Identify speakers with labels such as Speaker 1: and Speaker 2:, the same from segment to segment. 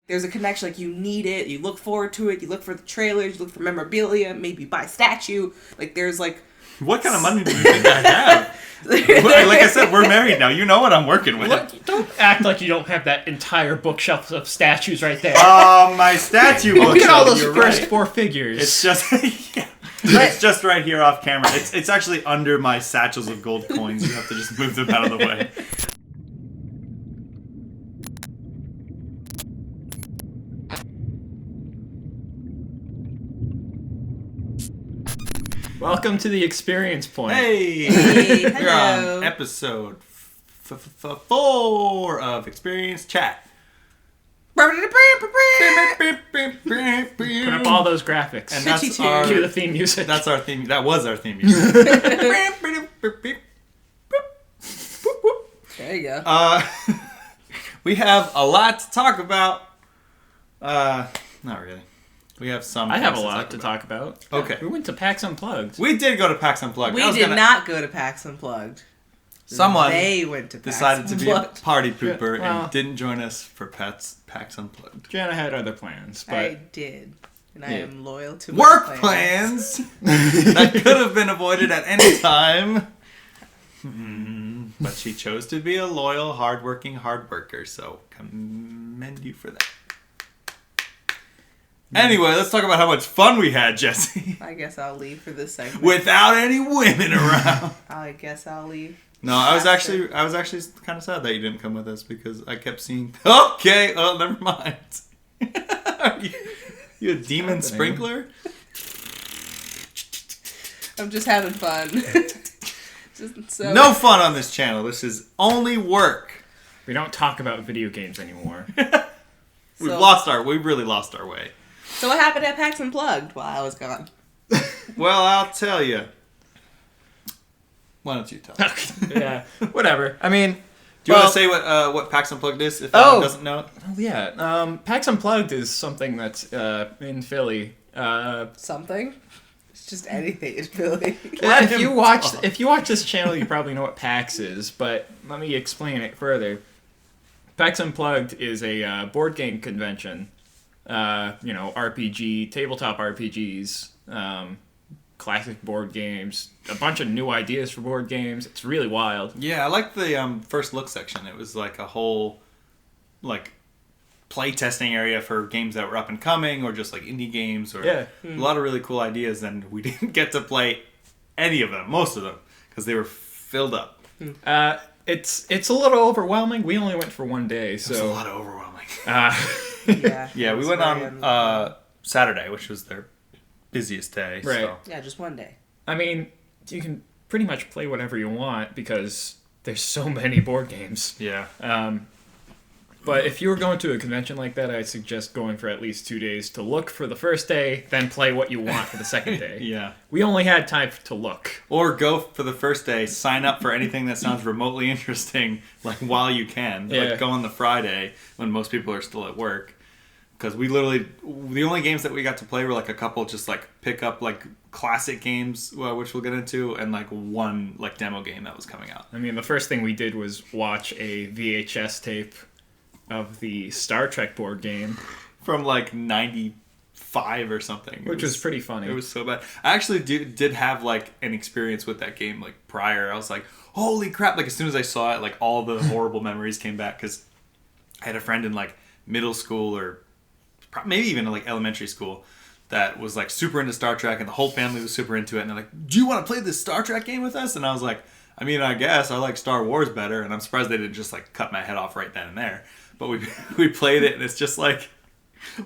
Speaker 1: there's a connection. Like, you need it. You look forward to it. You look for the trailers. You look for memorabilia. Maybe buy a statue. Like, there's like...
Speaker 2: What kind of money do you think I have? Like I said, we're married now. You know what I'm working with.
Speaker 3: Look, don't act like you don't have that entire bookshelf of statues right there.
Speaker 2: Oh, my statue bookshelf.
Speaker 3: Look at all those
Speaker 2: You're
Speaker 3: first
Speaker 2: right.
Speaker 3: 4 figures.
Speaker 2: It's just... yeah. It's just right here off camera. It's actually under my satchels of gold coins. You have to just move them out of the way.
Speaker 3: Welcome to the experience point.
Speaker 2: Hey!
Speaker 1: Hey,
Speaker 2: We're on
Speaker 1: hello.
Speaker 2: episode 4 of Experience Chat.
Speaker 3: Put up all those graphics.
Speaker 2: And that's
Speaker 1: Cue
Speaker 2: our...
Speaker 3: Cue the theme music.
Speaker 2: That's our theme. That was our theme music.
Speaker 1: There you go.
Speaker 2: We have a lot to talk about. Not really. We have some.
Speaker 3: I have a
Speaker 2: things
Speaker 3: lot to talk about.
Speaker 2: Okay.
Speaker 3: We went to PAX Unplugged.
Speaker 2: We did go to PAX Unplugged.
Speaker 1: We did not go to PAX Unplugged.
Speaker 2: Someone
Speaker 1: They went to PAX
Speaker 2: decided to be a
Speaker 1: Unplugged.
Speaker 2: party pooper
Speaker 3: Well-
Speaker 2: and didn't join us for PAX Unplugged.
Speaker 3: Jana had other plans, but
Speaker 1: I did. And I
Speaker 3: Yeah.
Speaker 1: am loyal to
Speaker 2: Work
Speaker 1: my
Speaker 2: plans that could have been avoided at any time. But she chose to be a loyal, hardworking hard worker, so commend you for that. Anyway, let's talk about how much fun we had, Jesse.
Speaker 1: I guess I'll leave for this segment.
Speaker 2: Without any women around.
Speaker 1: I guess I'll leave.
Speaker 2: No, I was actually kind of sad that you didn't come with us because I kept seeing. Okay, oh, never mind. you a demon sprinkler?
Speaker 1: I'm just having fun.
Speaker 2: No fun on this channel. This is only work.
Speaker 3: we don't talk about video games anymore.
Speaker 2: We
Speaker 1: So-
Speaker 2: really lost our way.
Speaker 1: So what happened at PAX Unplugged while I was gone?
Speaker 2: Well, I'll tell you. Why don't you tell?
Speaker 3: Yeah, whatever. I mean,
Speaker 2: Do you want to say what PAX Unplugged is if anyone doesn't know it?
Speaker 3: yeah. PAX Unplugged is something that's in Philly.
Speaker 1: Something? It's just anything in Philly.
Speaker 3: Well, if you watch this channel, you probably know what PAX is, but let me explain it further. PAX Unplugged is a board game convention. RPG, tabletop RPGs, classic board games, a bunch of new ideas for board games. It's really wild.
Speaker 2: Yeah, I like the first look section. It was like a whole play testing area for games that were up and coming or just like indie games or a lot of really cool ideas, and we didn't get to play any of them, most of them, because they were filled up.
Speaker 3: It's a little overwhelming. We only went for one day, so
Speaker 2: It was a lot of overwhelming.
Speaker 1: Yeah.
Speaker 2: Yeah, we went on Saturday, which was their busiest day.
Speaker 3: Right.
Speaker 2: So.
Speaker 1: Yeah, just one day.
Speaker 3: I mean, you can pretty much play whatever you want because there's so many board games.
Speaker 2: Yeah.
Speaker 3: But if you were going to a convention like that, I'd suggest going for at least 2 days to look for the first day, then play what you want for the second day.
Speaker 2: Yeah.
Speaker 3: We only had time to look.
Speaker 2: Or go for the first day, sign up for anything that sounds remotely interesting, like while you can.
Speaker 3: Yeah.
Speaker 2: Like go on the Friday when most people are still at work. Because the only games that we got to play were like a couple just like pick up like classic games, which we'll get into, and like one like demo game that was coming out.
Speaker 3: I mean, the first thing we did was watch a VHS tape of the Star Trek board game.
Speaker 2: From like 95 or something.
Speaker 3: Which was pretty funny.
Speaker 2: It was so bad. I actually did have like an experience with that game like prior. I was like, holy crap. Like as soon as I saw it, like all the horrible memories came back because I had a friend in like middle school or maybe even like elementary school that was like super into Star Trek and the whole family was super into it. And they're like, do you want to play this Star Trek game with us? And I was like, I mean, I guess I like Star Wars better. And I'm surprised they didn't just like cut my head off right then and there. But we played it, and it's just like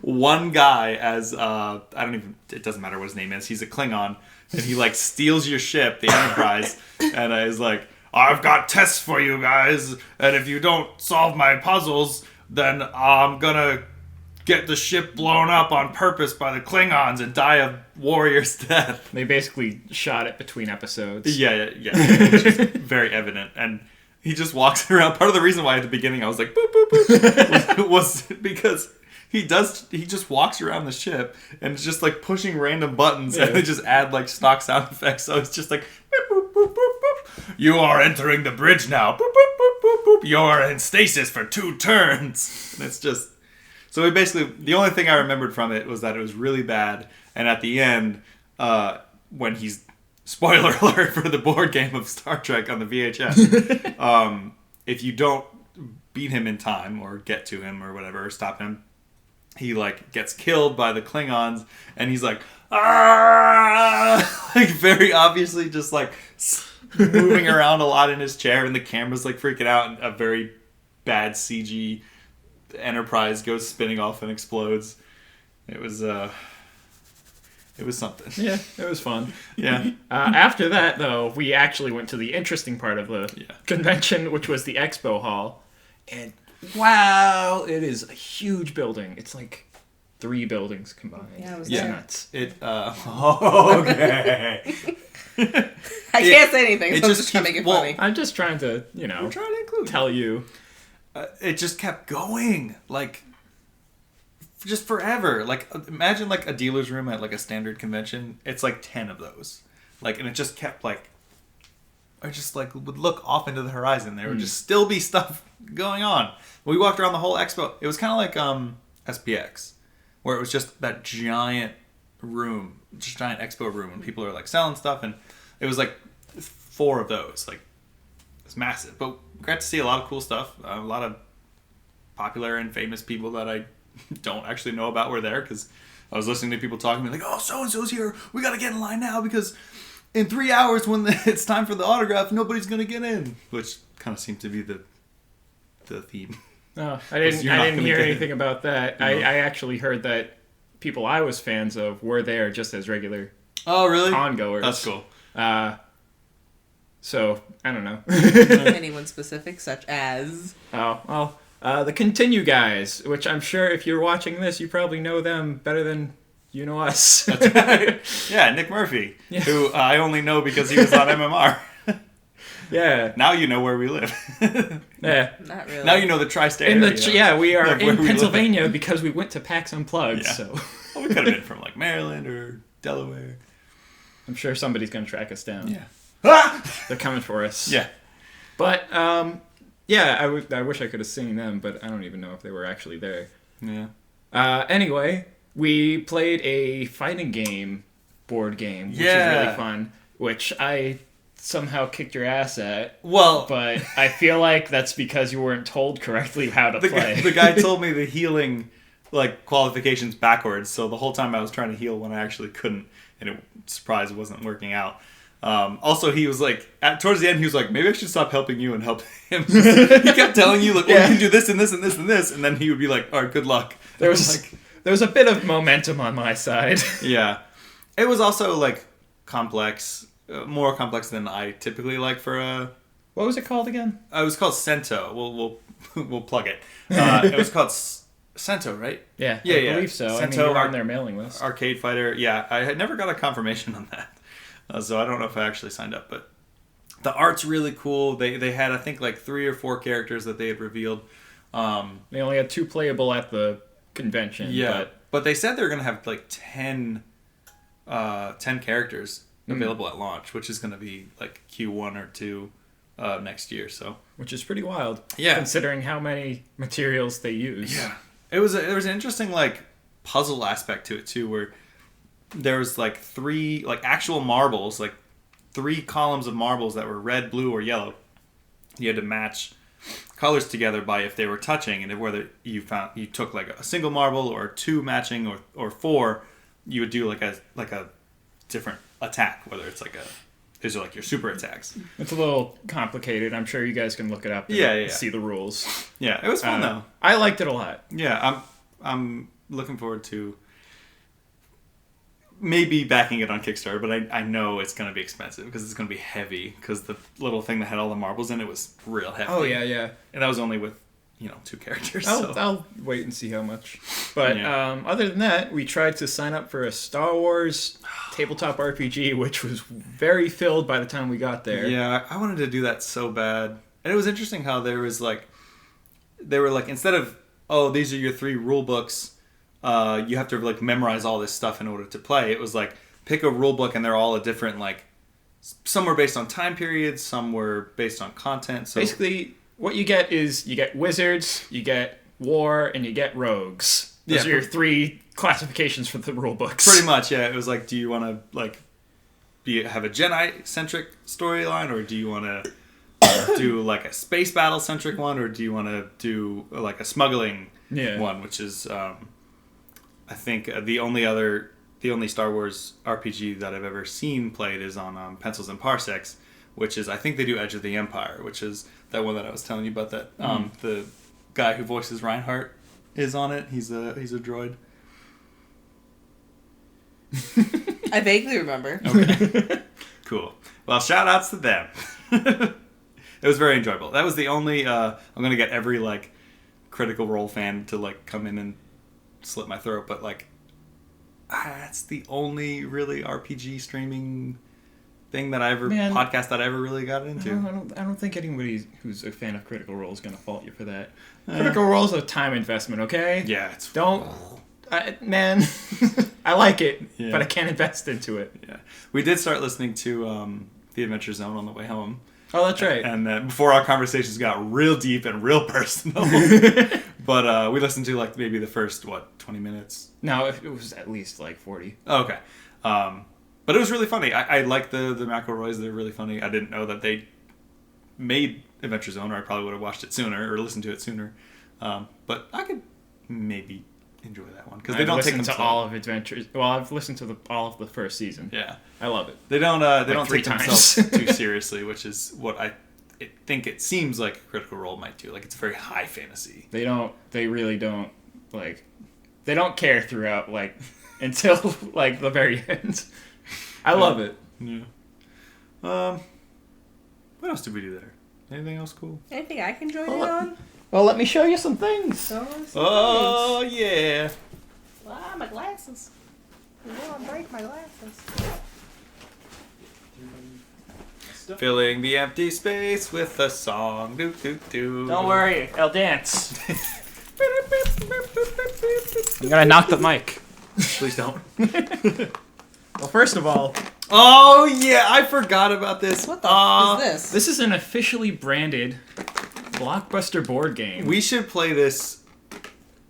Speaker 2: one guy as it doesn't matter what his name is. He's a Klingon, and he like steals your ship, the Enterprise, and is like, I've got tests for you guys, and if you don't solve my puzzles, then I'm gonna get the ship blown up on purpose by the Klingons and die a warrior's death.
Speaker 3: They basically shot it between episodes.
Speaker 2: Yeah. It's just very evident. And he just walks around. Part of the reason why at the beginning I was like, boop, boop, boop, was because he just walks around the ship and it's just like pushing random buttons and they just add like stock sound effects. So it's just like, boop, boop, boop, boop, boop. You are entering the bridge now. Boop, boop, boop, boop, boop. You're in stasis for 2 turns. And it's just So it basically, the only thing I remembered from it was that it was really bad. And at the end, when he's, spoiler alert for the board game of Star Trek on the VHS, if you don't beat him in time or get to him or whatever, or stop him, he like gets killed by the Klingons, and he's like, ah! Like very obviously just like moving around a lot in his chair, and the camera's like freaking out, and a very bad CG Enterprise goes spinning off and explodes. It was something.
Speaker 3: Yeah, it was fun.
Speaker 2: Yeah.
Speaker 3: After that, though, we actually went to the interesting part of the convention, which was the expo hall. And wow, it is a huge building. It's like 3 buildings combined.
Speaker 1: Yeah, it was
Speaker 3: nuts.
Speaker 2: Okay.
Speaker 1: I can't say anything, so I'm just trying to make it funny.
Speaker 3: I'm just trying to,
Speaker 2: We're trying to include
Speaker 3: tell you.
Speaker 2: It just kept going, like, just forever. Like, imagine, like, a dealer's room at, like, a standard convention. It's, like, 10 of those. Like, and it just kept, like, I just, like, would look off into the horizon. There would just still be stuff going on. We walked around the whole expo. It was kind of like SPX, where it was just that giant room, just giant expo room, and people are, like, selling stuff, and it was, like, 4 of those. Like, it's massive. But we got to see a lot of cool stuff. A lot of popular and famous people that I don't actually know about were there, because I was listening to people talking to me like, oh, so-and-so's here. We got to get in line now because in 3 hours when it's time for the autograph, nobody's going to get in. Which kind of seemed to be the theme.
Speaker 3: Oh, I didn't hear anything about that. No. I actually heard that people I was fans of were there just as regular con goers.
Speaker 2: That's cool.
Speaker 3: So, I don't know.
Speaker 1: Anyone specific, such as?
Speaker 3: The Continue guys, which I'm sure if you're watching this, you probably know them better than you know us.
Speaker 2: That's right. Yeah, Nick Murphy, who I only know because he was on MMR.
Speaker 3: Yeah.
Speaker 2: Now you know where we live.
Speaker 3: Yeah.
Speaker 1: Not really.
Speaker 2: Now you know the tri-state area.
Speaker 3: We are in Pennsylvania because we went to PAX Unplugged. Yeah. So.
Speaker 2: Well, we could have been from like Maryland or Delaware.
Speaker 3: I'm sure somebody's going to track us down.
Speaker 2: Yeah.
Speaker 3: They're coming for us.
Speaker 2: Yeah.
Speaker 3: But, I wish I could have seen them, but I don't even know if they were actually there.
Speaker 2: Yeah.
Speaker 3: Anyway, we played a fighting game board game, which is really fun, which I somehow kicked your ass at.
Speaker 2: Well,
Speaker 3: but I feel like that's because you weren't told correctly how to play.
Speaker 2: The guy told me the healing qualifications backwards, so the whole time I was trying to heal when I actually couldn't, and it wasn't working out. Also, he was like, towards the end, he was like, maybe I should stop helping you and help him. He kept telling you, like, you can do this and this and this and this, and then he would be like, all right, good luck.
Speaker 3: There was a bit of momentum on my side.
Speaker 2: Yeah. It was also, like, complex, more complex than I typically like for a...
Speaker 3: What was it called again?
Speaker 2: It was called Cento. We'll plug it. It was called Cento, right?
Speaker 3: Yeah, I believe so.
Speaker 2: Cento,
Speaker 3: you're on their mailing list.
Speaker 2: Arcade Fighter. Yeah, I had never got a confirmation on that. So I don't know if I actually signed up, but the art's really cool. They had, I think, like 3 or 4 characters that they had revealed.
Speaker 3: They only had 2 playable at the convention.
Speaker 2: Yeah, but they said they were going to have like 10 characters available at launch, which is going to be like Q1 or 2 next year. So,
Speaker 3: which is pretty wild.
Speaker 2: Yeah,
Speaker 3: considering how many materials they use.
Speaker 2: Yeah, there was an interesting like puzzle aspect to it too, where there was like 3 like actual marbles, like 3 columns of marbles that were red, blue, or yellow. You had to match colors together by if they were touching, and whether you took like a single marble or 2 matching or 4, you would do like a different attack. Whether it's like these are like your super attacks.
Speaker 3: It's a little complicated. I'm sure you guys can look it up and see the rules.
Speaker 2: Yeah, it was fun though.
Speaker 3: I liked it a lot.
Speaker 2: Yeah, I'm looking forward to maybe backing it on Kickstarter, but I know it's going to be expensive because it's going to be heavy, because the little thing that had all the marbles in it was real heavy.
Speaker 3: Oh, yeah.
Speaker 2: And that was only with, 2 characters.
Speaker 3: I'll wait and see how much. But other than that, we tried to sign up for a Star Wars tabletop RPG, which was very filled by the time we got there.
Speaker 2: Yeah, I wanted to do that so bad. And it was interesting how they were like, instead of, these are your 3 rule books, you have to like memorize all this stuff in order to play. It was like, pick a rule book and they're all a different, like, some were based on time periods, some were based on content. So
Speaker 3: basically, what you get is you get wizards, you get war, and you get rogues. Those are your 3 classifications for the rule books.
Speaker 2: Pretty much, yeah. It was like, do you want to like have a Jedi-centric storyline, or do you want to do like a space battle-centric one, or do you want to do like a smuggling one, which is I think the only Star Wars RPG that I've ever seen played is on Pencils and Parsecs, which is, I think they do Edge of the Empire, which is that one that I was telling you about, that the guy who voices Reinhardt is on it. He's a droid.
Speaker 1: I vaguely remember.
Speaker 2: Okay. Cool. Well, shout outs to them. It was very enjoyable. That was the only I'm gonna get every like Critical Role fan to like come in and slit my throat, but like that's the only really RPG streaming thing that podcast that I ever really got into.
Speaker 3: I don't think anybody who's a fan of Critical Role is going to fault you for that. Critical Role is a time investment, okay?
Speaker 2: Yeah, it's...
Speaker 3: Man, I like it, but I can't invest into it.
Speaker 2: Yeah. We did start listening to The Adventure Zone on the way home.
Speaker 3: Oh, that's right.
Speaker 2: And then before our conversations got real deep and real personal. But we listened to like maybe the first, 20 minutes?
Speaker 3: No, it was at least like 40.
Speaker 2: Oh, okay. But it was really funny. I like the McElroys. They're really funny. I didn't know that they made Adventure Zone, or I probably would have watched it sooner or listened to it sooner. But I could maybe enjoy that one because they don't take them
Speaker 3: to all of Adventures. Well, I've listened to all of the first season.
Speaker 2: Yeah,
Speaker 3: I love it.
Speaker 2: They don't take themselves too seriously, which is what I think it seems like Critical Role might do. Like, it's very high fantasy.
Speaker 3: They don't. They really don't. Like, they don't care throughout. Like, until like the very end. I love it.
Speaker 2: Yeah. What else did we do there? Anything else cool?
Speaker 1: Anything I can join in on?
Speaker 3: Well, let me show you some things.
Speaker 2: Oh, yeah.
Speaker 1: Ah, my glasses. I want to break my glasses.
Speaker 2: Filling the empty space with a song. Doo, doo, doo.
Speaker 3: Don't worry, I'll dance. I'm gonna knock the mic.
Speaker 2: Please don't.
Speaker 3: Well, first of all...
Speaker 2: Oh, yeah, I forgot about this.
Speaker 1: What the f is this?
Speaker 3: This is an officially branded Blockbuster board game.
Speaker 2: We should play this,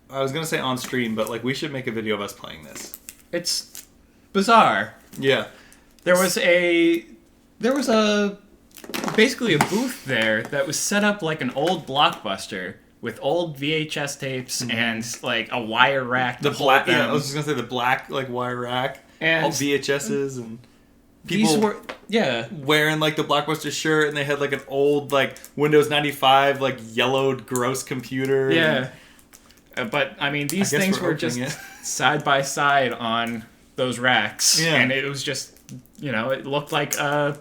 Speaker 2: I was going to say on stream, but like we should make a video of us playing this.
Speaker 3: It's bizarre.
Speaker 2: Yeah.
Speaker 3: There was basically a booth there that was set up like an old Blockbuster with old VHS tapes and like a wire rack.
Speaker 2: The black, I was just going to say the black like wire rack.
Speaker 3: And
Speaker 2: all VHSs and people
Speaker 3: these were
Speaker 2: wearing like the Blockbuster shirt, and they had like an old like Windows 95 like yellowed gross computer.
Speaker 3: Yeah. But I mean, these things were just side by side on those racks, and it was just, it looked like a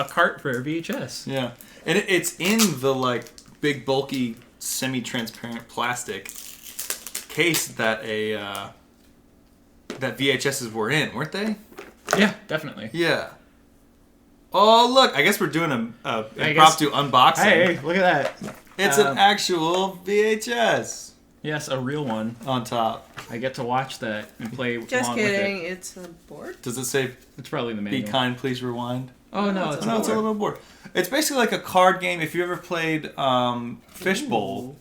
Speaker 3: cart for a VHS.
Speaker 2: Yeah, and it's in the like big bulky semi-transparent plastic case that that VHSs were in, weren't they?
Speaker 3: Yeah, definitely.
Speaker 2: Yeah. Oh, look, I guess we're doing an impromptu unboxing.
Speaker 3: Hey, look at that.
Speaker 2: It's an actual VHS.
Speaker 3: Yes, a real one.
Speaker 2: On top.
Speaker 3: I get to watch that and play
Speaker 1: Just
Speaker 3: along
Speaker 1: kidding,
Speaker 3: with it.
Speaker 1: it's a board?
Speaker 2: Does it say,
Speaker 3: it's probably the manual.
Speaker 2: Be kind, please rewind?
Speaker 3: Oh, no, it's
Speaker 2: a little board. It's basically like a card game. If you ever played Fishbowl.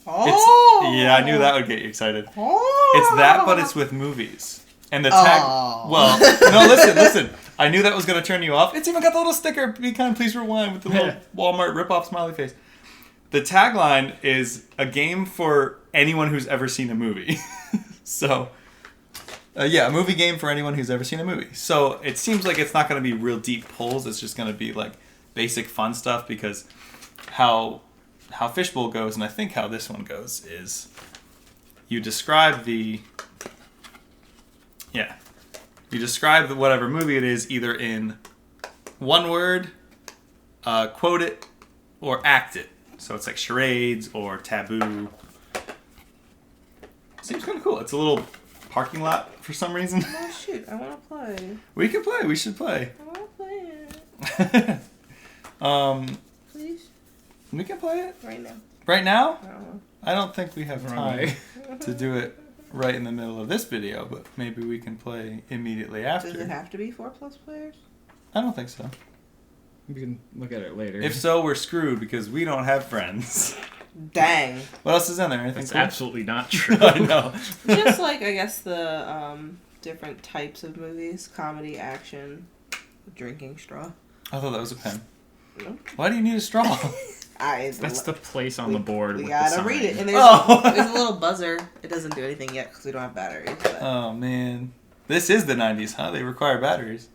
Speaker 1: Oh!
Speaker 2: Yeah, I knew that would get you excited.
Speaker 1: Oh!
Speaker 2: It's that, but it's with movies. And the tag...
Speaker 1: Oh.
Speaker 2: Well, no, listen. I knew that was going to turn you off. It's even got the little sticker, be kind, please rewind, with the little Walmart rip-off smiley face. The tagline is a game for anyone who's ever seen a movie. So, a movie game for anyone who's ever seen a movie. So, it seems like it's not going to be real deep pulls. It's just going to be, like, basic fun stuff, because how Fishbowl goes, and I think how this one goes, is you describe whatever movie it is either in one word, quote it, or act it. So it's like charades or taboo. Seems kind of cool. It's a little parking lot for some reason.
Speaker 1: Oh shoot, I want to play.
Speaker 2: We can play. We should play.
Speaker 1: I want to play it. Please?
Speaker 2: We can play it.
Speaker 1: Right now.
Speaker 2: Right now?
Speaker 1: No.
Speaker 2: I don't think we have time to do it right in the middle of this video, but maybe we can play immediately after.
Speaker 1: Does it have to be 4+ players?
Speaker 2: I don't think so.
Speaker 3: We can look at it later.
Speaker 2: If so, we're screwed because we don't have friends.
Speaker 1: Dang.
Speaker 2: What else is in there? Anything
Speaker 3: That's
Speaker 2: cool?
Speaker 3: absolutely not true.
Speaker 2: I know.
Speaker 1: Just like, I guess, the different types of movies. Comedy, action, drinking straw.
Speaker 2: I thought that was a pen.
Speaker 1: No.
Speaker 2: Why do you need a straw?
Speaker 3: That's the place on the board.
Speaker 1: We
Speaker 3: with
Speaker 1: gotta
Speaker 3: the sign.
Speaker 1: read it. And there's a little buzzer. It doesn't do anything yet because we don't have batteries. But...
Speaker 2: Oh, man. This is the 90s, huh? They require batteries.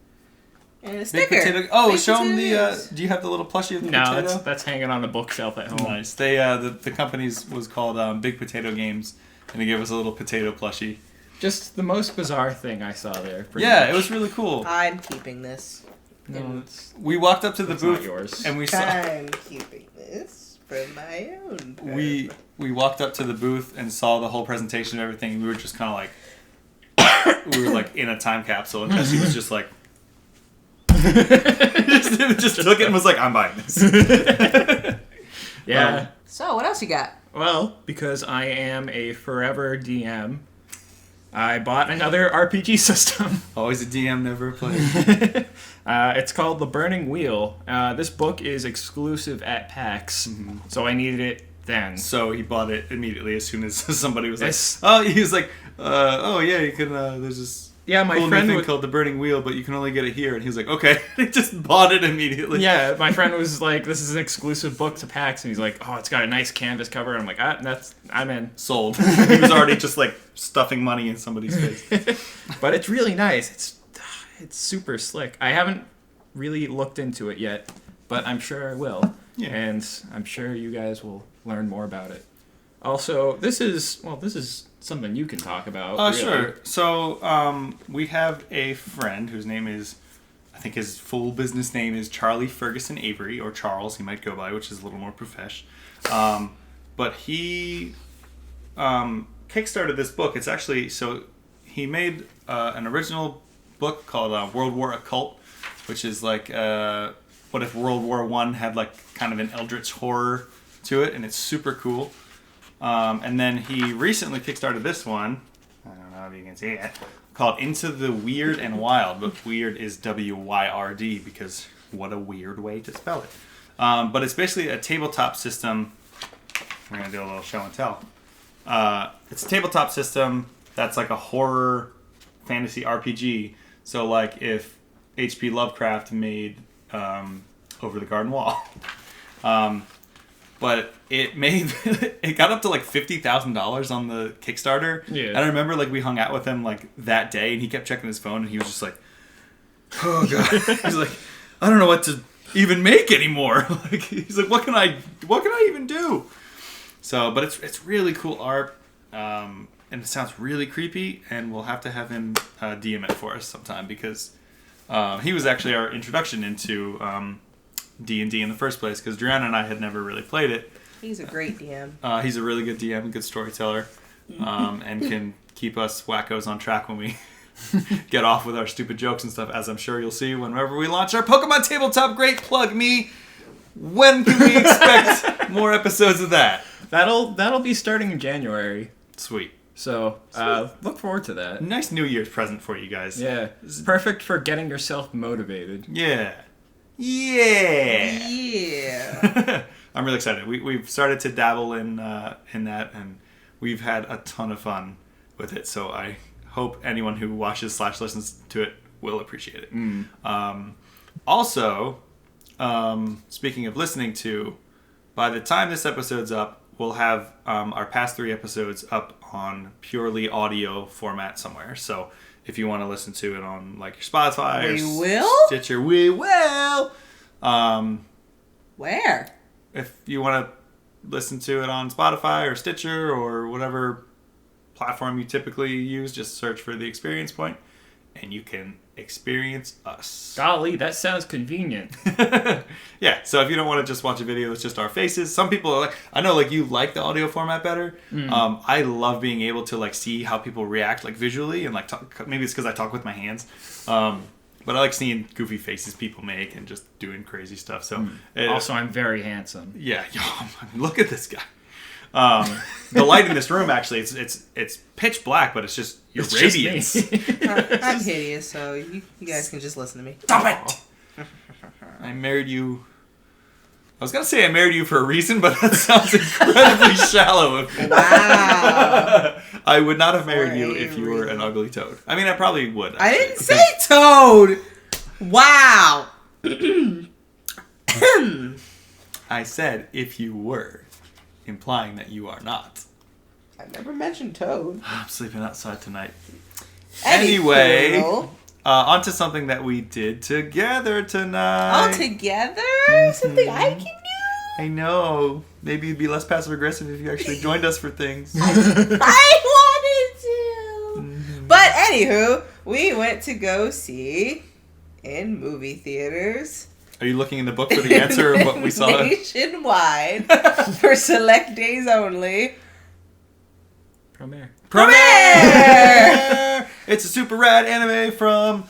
Speaker 1: And a
Speaker 2: Big
Speaker 1: sticker.
Speaker 2: potato. Oh,
Speaker 1: Big
Speaker 2: show them
Speaker 1: potatoes.
Speaker 2: the. Do you have the little plushie of the
Speaker 3: No,
Speaker 2: potato?
Speaker 3: that's hanging on a bookshelf at home.
Speaker 2: Nice. They the company's was called Big Potato Games, and they gave us a little potato plushie.
Speaker 3: Just the most bizarre thing I saw there.
Speaker 2: Yeah,
Speaker 3: much.
Speaker 2: it was really cool.
Speaker 1: I'm keeping this.
Speaker 3: No, it's
Speaker 2: We walked up to the
Speaker 3: not
Speaker 2: booth,
Speaker 3: yours.
Speaker 2: and we saw.
Speaker 1: I'm keeping this for my own.
Speaker 2: We walked up to the booth and saw the whole presentation of everything, and we were just kind of like. We were like in a time capsule, and Jesse was just like. just took it and was like, I'm buying this.
Speaker 3: Yeah.
Speaker 1: So, what else you got?
Speaker 3: Well, because I am a forever DM, I bought another RPG system.
Speaker 2: Always a DM, never a player.
Speaker 3: It's called The Burning Wheel. This book is exclusive at PAX, so I needed it then.
Speaker 2: So he bought it immediately as soon as somebody was like,
Speaker 3: It's-
Speaker 2: oh, he was like, oh yeah, you can, there's this
Speaker 3: Yeah, my
Speaker 2: cool new
Speaker 3: friend
Speaker 2: thing
Speaker 3: was,
Speaker 2: called The Burning Wheel, but you can only get it here. And he was like, okay. He just bought it immediately.
Speaker 3: yeah, my friend was like, "This is an exclusive book to PAX," and he's like, "Oh, it's got a nice canvas cover." I'm like, I'm in."
Speaker 2: Sold. He was already just like stuffing money in somebody's face.
Speaker 3: But it's really nice. It's super slick. I haven't really looked into it yet, but I'm sure I will.
Speaker 2: Yeah.
Speaker 3: And I'm sure you guys will learn more about it. Also, this is something you can talk about.
Speaker 2: Oh,
Speaker 3: really.
Speaker 2: sure. So, we have a friend whose name is, I think his full business name is Charlie Ferguson Avery, or Charles, he might go by, which is a little more profesh. But he kickstarted this book. It's actually, so he made an original book called World War Occult, which is like, what if World War I had like kind of an eldritch horror to it, and it's super cool. And then he recently kickstarted this one, I don't know if you can see it, called Into the Weird and Wild, but weird is W-Y-R-D, because what a weird way to spell it. But it's basically a tabletop system. We're going to do a little show and tell. It's a tabletop system that's like a horror fantasy RPG. So like if H.P. Lovecraft made Over the Garden Wall. But it got up to like $50,000 on the Kickstarter.
Speaker 3: Yeah.
Speaker 2: And I remember like we hung out with him like that day, and he kept checking his phone, and he was just like, "Oh god," he's like, "I don't know what to even make anymore." Like he's like, "What can I even do?" So, but it's really cool art, and it sounds really creepy, and we'll have to have him DM it for us sometime because he was actually our introduction into D&D in the first place, because Driana and I had never really played it.
Speaker 1: He's a great DM.
Speaker 2: He's a really good DM, good storyteller, and can keep us wackos on track when we get off with our stupid jokes and stuff, as I'm sure you'll see whenever we launch our Pokemon Tabletop. Great plug, me. When can we expect more episodes of that?
Speaker 3: That'll be starting in January.
Speaker 2: Sweet.
Speaker 3: So look forward to that.
Speaker 2: Nice New Year's present for you guys.
Speaker 3: Yeah, perfect for getting yourself motivated.
Speaker 2: Yeah. Yeah.
Speaker 1: Yeah.
Speaker 2: I'm really excited. We've started to dabble in that, and we've had a ton of fun with it. So I hope anyone who watches / listens to it will appreciate it. Also, speaking of listening to, by the time this episode's up, we'll have our past 3 episodes up on purely audio format somewhere. So if you want to listen to it on like your Spotify
Speaker 1: We
Speaker 2: or
Speaker 1: will?
Speaker 2: Stitcher, we will.
Speaker 1: Where?
Speaker 2: If you want to listen to it on Spotify or Stitcher or whatever platform you typically use, just search for The Experience Point, and you can experience us.
Speaker 3: Golly, that sounds convenient.
Speaker 2: Yeah, so if you don't want to just watch a video, it's just our faces. Some people are like, I know like you like the audio format better. I love being able to like see how people react like visually, and like talk, maybe it's because I talk with my hands. But I like seeing goofy faces people make and just doing crazy stuff. So
Speaker 3: Also, I'm very handsome.
Speaker 2: yeah, look at this guy. The light in this room, actually, it's pitch black, but it's just your
Speaker 3: It's just me.
Speaker 2: radiance.
Speaker 1: I'm hideous, so you guys can just listen to me.
Speaker 2: Stop it! I married you I was gonna say I married you for a reason, but that sounds incredibly shallow of me.
Speaker 1: Wow.
Speaker 2: I would not have married you if you were an ugly toad. I mean, I probably would.
Speaker 1: I
Speaker 2: Actually,
Speaker 1: didn't say toad. Wow.
Speaker 2: I said if you were, implying that you are not.
Speaker 1: I never mentioned toad.
Speaker 2: I'm sleeping outside tonight.
Speaker 1: Anyway,
Speaker 2: on to something that we did together tonight.
Speaker 1: all together? Something I can do?
Speaker 2: I know. Maybe you'd be less passive aggressive if you actually joined us for things.
Speaker 1: I wanted to. But anywho, we went to go see in movie theaters.
Speaker 2: Are you looking in the book for the answer of what we saw?
Speaker 1: Nationwide. For select days only.
Speaker 3: Promare.
Speaker 2: Promare! It's a super rad anime from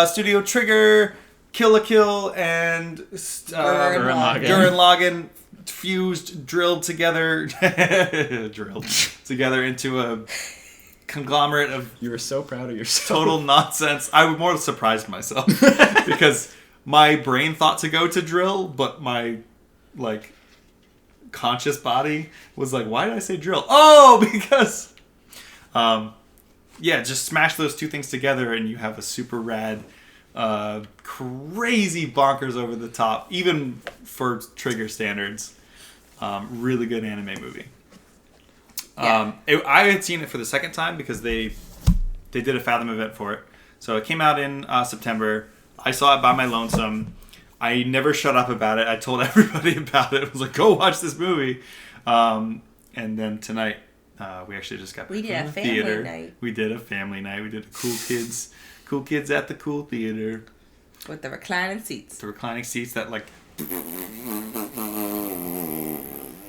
Speaker 2: Studio Trigger, Kill la Kill, and
Speaker 1: Gurren
Speaker 2: Gurren Lagann fused, drilled together into a conglomerate of
Speaker 3: You were so proud of yourself.
Speaker 2: total nonsense. I was more surprised myself because my brain thought to go to drill, but my conscious body was like, why did I say drill? Oh, because just smash those two things together and you have a super rad, crazy bonkers over the top, even for Trigger standards, really good anime movie.
Speaker 1: Yeah.
Speaker 2: I had seen it for the second time because they did a Fathom event for it. So it came out in September. I saw it by my lonesome. I never shut up about it. I told everybody about it. I was like, go watch this movie. And then tonight, we actually just got back
Speaker 1: We did
Speaker 2: from
Speaker 1: a
Speaker 2: the
Speaker 1: family
Speaker 2: theater.
Speaker 1: night.
Speaker 2: We did a family night. We did a cool kids at the cool theater.
Speaker 1: With the reclining seats.
Speaker 2: The reclining seats that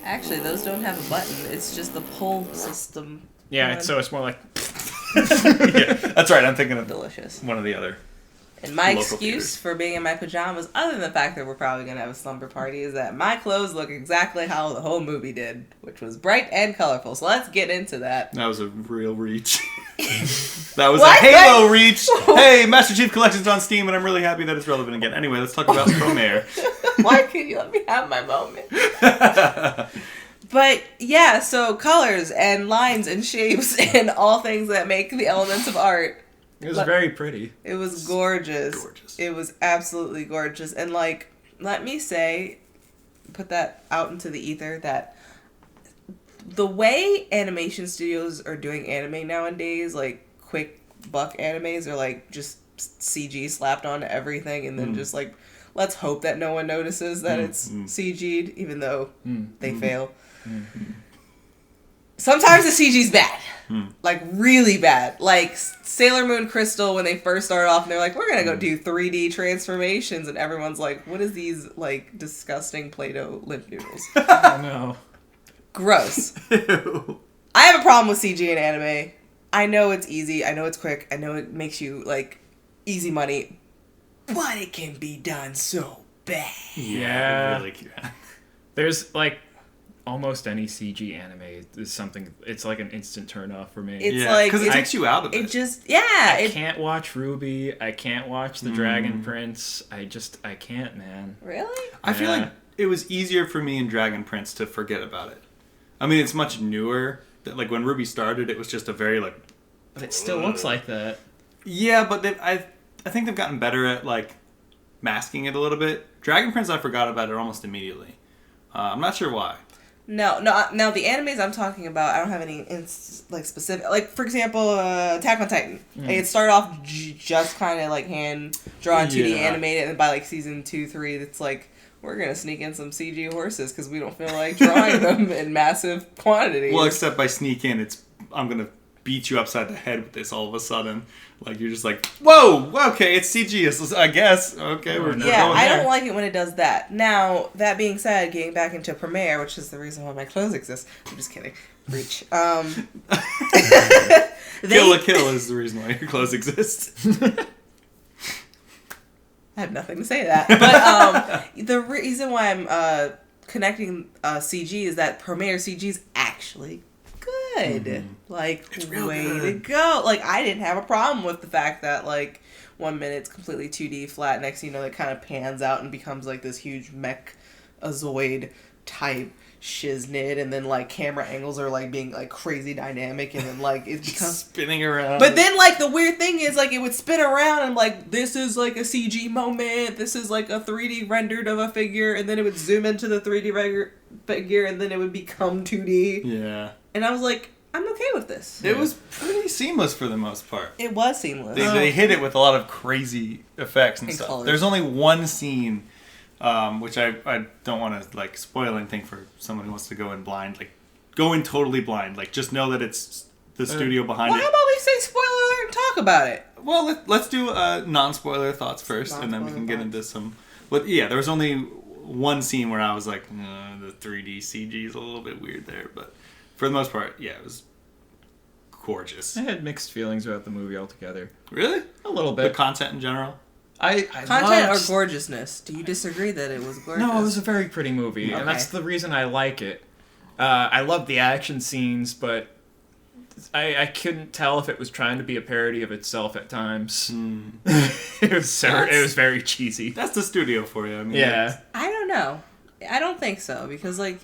Speaker 1: Actually, those don't have a button. It's just the pull system.
Speaker 3: Yeah, so it's more like...
Speaker 2: yeah, that's right. I'm thinking of
Speaker 1: Delicious.
Speaker 2: one of the other.
Speaker 1: And my
Speaker 2: Local
Speaker 1: excuse
Speaker 2: theaters.
Speaker 1: for being in my pajamas, other than the fact that we're probably going to have a slumber party, is that my clothes look exactly how the whole movie did, which was bright and colorful. So let's get into that.
Speaker 2: That was a real reach. That was
Speaker 1: What?
Speaker 2: a Halo reach. Hey, Master Chief Collection's on Steam, and I'm really happy that it's relevant again. Anyway, let's talk about Promare.
Speaker 1: Why couldn't you let me have my moment? But yeah, so colors and lines and shapes and all things that make the elements of art.
Speaker 3: It was very pretty.
Speaker 1: It was gorgeous.
Speaker 2: Gorgeous.
Speaker 1: It was absolutely gorgeous. And let me say, put that out into the ether, that the way animation studios are doing anime nowadays, quick buck animes, are just CG slapped onto everything and then just let's hope that no one notices that it's CG'd, even though they fail. Sometimes the CG's bad. Really bad. Sailor Moon Crystal, when they first started off, and they're like, we're gonna go do 3D transformations, and everyone's like, what is these, disgusting Play-Doh lint noodles?
Speaker 3: Oh, no.
Speaker 1: Gross.
Speaker 2: Ew.
Speaker 1: I have a problem with CG in anime. I know it's easy, I know it's quick, I know it makes you, easy money, but it can be done so bad.
Speaker 3: Yeah.
Speaker 2: it really can.
Speaker 3: There's, almost any CG anime is something, it's an instant turn off for me.
Speaker 1: It's
Speaker 2: because it takes you out of it.
Speaker 1: It just,
Speaker 3: I can't watch Ruby, I can't watch The Dragon Prince, I can't, man.
Speaker 1: Really?
Speaker 2: I feel like it was easier for me in Dragon Prince to forget about it. I mean, it's much newer. When Ruby started, it was just a very
Speaker 3: But it still looks like that.
Speaker 2: Yeah, but I think they've gotten better at masking it a little bit. Dragon Prince, I forgot about it almost immediately. I'm not sure why.
Speaker 1: No. Now the animes I'm talking about, I don't have any specific. For example, Attack on Titan. It started off just kind of hand drawn 2D animated, and by season 2, 3, it's we're gonna sneak in some CG horses because we don't feel like drawing them in massive quantities.
Speaker 2: Well, except by sneak in, I'm gonna beat you upside the head with this all of a sudden. You're just whoa, okay, it's CG, I guess. Okay, we're going
Speaker 1: I
Speaker 2: there.
Speaker 1: don't like it when it does that. Now, that being said, getting back into Promare, which is the reason why my clothes exist. I'm just kidding. Reach.
Speaker 2: Kill la Kill is the reason why your clothes exist.
Speaker 1: I have nothing to say to that. But the reason why I'm connecting CG is that Promare CG is actually good.
Speaker 2: It's real
Speaker 1: way
Speaker 2: good.
Speaker 1: to go. I didn't have a problem with the fact that 1 minute it's completely 2D flat, next thing you know it kind of pans out and becomes this huge mech a Zoid type shiznit, and then like camera angles are like being like crazy dynamic, and then like it becomes
Speaker 2: spinning around.
Speaker 1: But then like the weird thing is like it would spin around and like this is like a CG moment, this is like a 3D rendered of a figure, and then it would zoom into the 3D figure, and then it would become 2D.
Speaker 2: Yeah.
Speaker 1: And I was like, I'm okay with this.
Speaker 2: It was pretty seamless for the most part.
Speaker 1: It was seamless.
Speaker 2: They hit it with a lot of crazy effects and stuff.
Speaker 1: Colors.
Speaker 2: There's only one scene, which I don't want to like spoil anything for someone who wants to go in blind. Like, go in totally blind. Like, just know that it's the studio behind
Speaker 1: Well,
Speaker 2: it.
Speaker 1: how about we say spoiler alert and talk about it?
Speaker 2: Well, let's do non-spoiler thoughts first, and then we can get into some. But yeah, there was only one scene where I was like, the 3D CG is a little bit weird there, but for the most part, yeah, it was gorgeous.
Speaker 3: I had mixed feelings about the movie altogether.
Speaker 2: Really?
Speaker 3: A little
Speaker 2: The
Speaker 3: bit.
Speaker 2: content in general?
Speaker 3: I
Speaker 1: Content
Speaker 3: loved...
Speaker 1: or gorgeousn's? Do you disagree that it was gorgeous?
Speaker 3: No, it was a very pretty movie, and that's the reason I like it. I love the action scenes, but I couldn't tell if it was trying to be a parody of itself at times. It was very cheesy.
Speaker 2: That's the studio for you. I mean,
Speaker 3: Yeah.
Speaker 1: I don't know. I don't think so, because like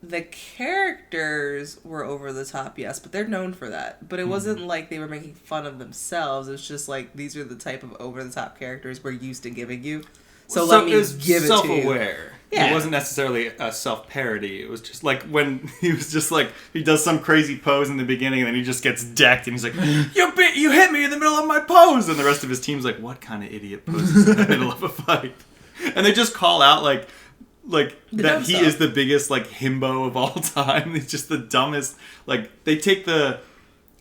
Speaker 1: the characters were over the top, yes, but they're known for that. But it wasn't like they were making fun of themselves. It's just like these are the type of over the top characters we're used to giving you. So let me
Speaker 2: it was
Speaker 1: give it to you.
Speaker 2: self-aware.
Speaker 1: Yeah.
Speaker 2: It wasn't necessarily a self-parody. It was just like when he was just like, he does some crazy pose in the beginning and then he just gets decked and he's like, you hit me in the middle of my pose! And the rest of his team's like, what kind of idiot poses in the middle of a fight? And they just call out like that he is the biggest like himbo of all time. He's just the dumbest. Like, they take the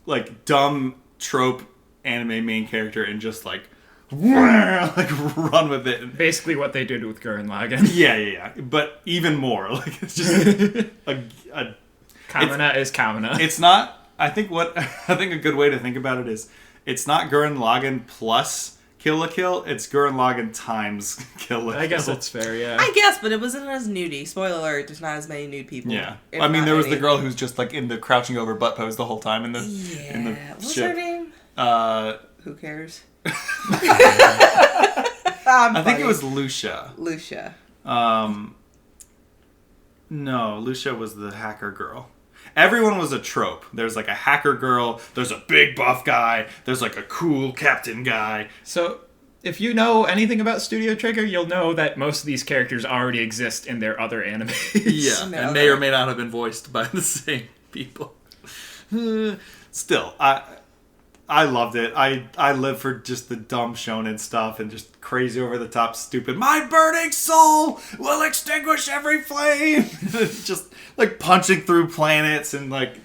Speaker 2: like dumb trope anime main character and just like run with it.
Speaker 3: Basically what they did with Gurren Lagann.
Speaker 2: Yeah. But even more. Like, it's just
Speaker 3: Kamina is Kamina.
Speaker 2: It's not. I think a good way to think about it is, it's not Gurren Lagann plus Kill la Kill. It's Gurren Lagann times Kill la Kill.
Speaker 3: I guess that's fair. Yeah.
Speaker 1: I guess, but it wasn't as nudie. Spoiler alert: there's not as many nude people.
Speaker 2: Yeah,
Speaker 1: If
Speaker 2: I mean,
Speaker 1: not
Speaker 2: there was
Speaker 1: any.
Speaker 2: the girl who's just like in the crouching over butt pose the whole time in the
Speaker 1: What's
Speaker 2: ship.
Speaker 1: her name? Who cares?
Speaker 2: I think it was Lucia.
Speaker 1: Lucia.
Speaker 2: No, Lucia was the hacker girl. Everyone was a trope. There's like a hacker girl, there's a big buff guy, there's like a cool captain guy.
Speaker 3: So, if you know anything about Studio Trigger, you'll know that most of these characters already exist in their other animes.
Speaker 2: Yeah, and may or may not have been voiced by the same people. Still, I loved it. I live for just the dumb shonen stuff and just crazy over the top stupid. My burning soul will extinguish every flame. Just like punching through planets and like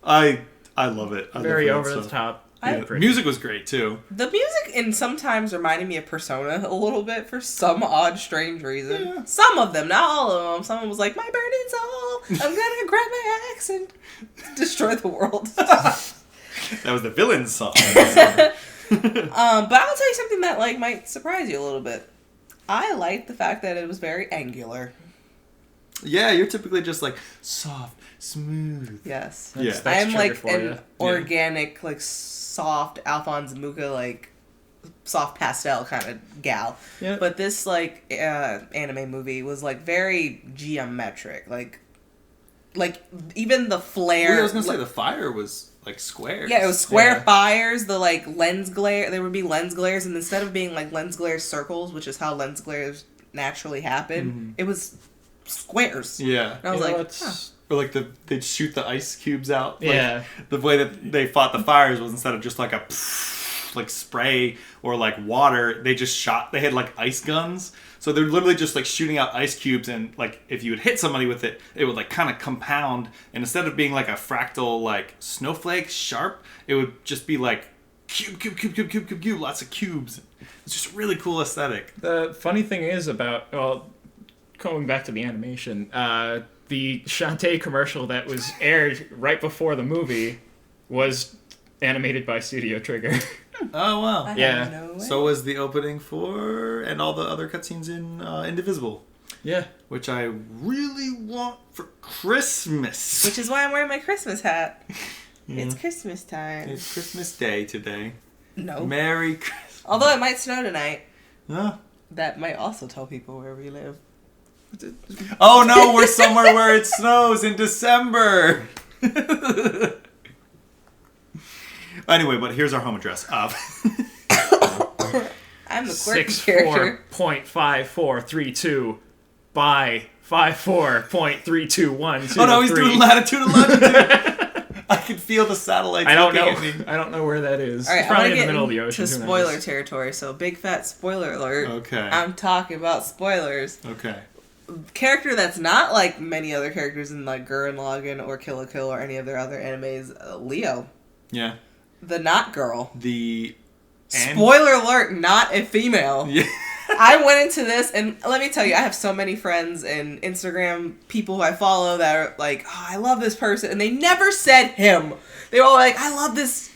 Speaker 2: I love it.
Speaker 3: Very over the top.
Speaker 2: Yeah, music was great too.
Speaker 1: The music in sometimes reminded me of Persona a little bit for some odd, strange reason.
Speaker 2: Yeah.
Speaker 1: Some of them, not all of them. Someone was like, "My burning soul, I'm gonna grab my axe and destroy the world."
Speaker 2: That was the villain's song.
Speaker 1: But I'll tell you something that like might surprise you a little bit. I liked the fact that it was very angular.
Speaker 2: Yeah, you're typically just like soft, smooth.
Speaker 1: Yes.
Speaker 2: Yeah.
Speaker 3: That's
Speaker 1: I'm
Speaker 3: trigger
Speaker 1: like
Speaker 3: for
Speaker 1: an
Speaker 3: ya.
Speaker 1: organic, like soft Alphonse Muka, like soft pastel kind of gal.
Speaker 3: Yep.
Speaker 1: But this like anime movie was like very geometric, like even the flare.
Speaker 2: I was gonna say the fire was like squares.
Speaker 1: Yeah, it was square
Speaker 3: Yeah.
Speaker 1: fires. The like lens glare, there would be lens glares, and instead of being like lens glare circles, which is how lens glares naturally happen, it was squares.
Speaker 2: Yeah.
Speaker 1: And I was
Speaker 3: You know,
Speaker 1: like,
Speaker 3: it's-
Speaker 2: Or like they'd shoot the ice cubes out. Like,
Speaker 3: Yeah.
Speaker 2: The way that they fought the fires was instead of just like a like spray or like water, they had like ice guns. So they're literally just like shooting out ice cubes, and like if you would hit somebody with it, it would like kind of compound, and instead of being like a fractal like snowflake sharp, it would just be like cube, lots of cubes. It's just a really cool aesthetic.
Speaker 3: The funny thing is about, well, going back to the animation, the Shantae commercial that was aired right before the movie was animated by Studio Trigger.
Speaker 2: Oh wow.
Speaker 1: I
Speaker 3: Yeah.
Speaker 1: have no way.
Speaker 2: So was the opening for and all the other cutscenes in Indivisible,
Speaker 3: Yeah.
Speaker 2: which I really want for Christmas.
Speaker 1: Which is why I'm wearing my Christmas hat. It's Christmas time.
Speaker 2: It's Christmas Day today.
Speaker 1: No.
Speaker 2: Merry Christmas.
Speaker 1: Although it might snow tonight.
Speaker 2: Huh?
Speaker 1: That might also tell people where we live.
Speaker 2: Oh no, we're somewhere where it snows in December. Anyway, but here's our home address.
Speaker 1: I'm the quirky character.
Speaker 3: 64.5432 by 54.321.
Speaker 2: Oh no, he's doing latitude and longitude. I can feel the satellites.
Speaker 3: I don't know.
Speaker 2: At me.
Speaker 3: I don't know where that is.
Speaker 1: All right,
Speaker 3: it's probably
Speaker 1: I'm
Speaker 3: in the middle of the ocean.
Speaker 1: To spoiler territory, so big fat spoiler alert.
Speaker 2: Okay.
Speaker 1: I'm talking about spoilers.
Speaker 2: Okay.
Speaker 1: Character that's not like many other characters in like Gurren Lagann or Kill la Kill or any of their other animes. Leo.
Speaker 2: Yeah.
Speaker 1: The not girl. Spoiler alert, not a female.
Speaker 2: Yeah.
Speaker 1: I went into this, and let me tell you, I have so many friends and Instagram people who I follow that are like, oh, I love this person, and they never said him. They were all like, I love this,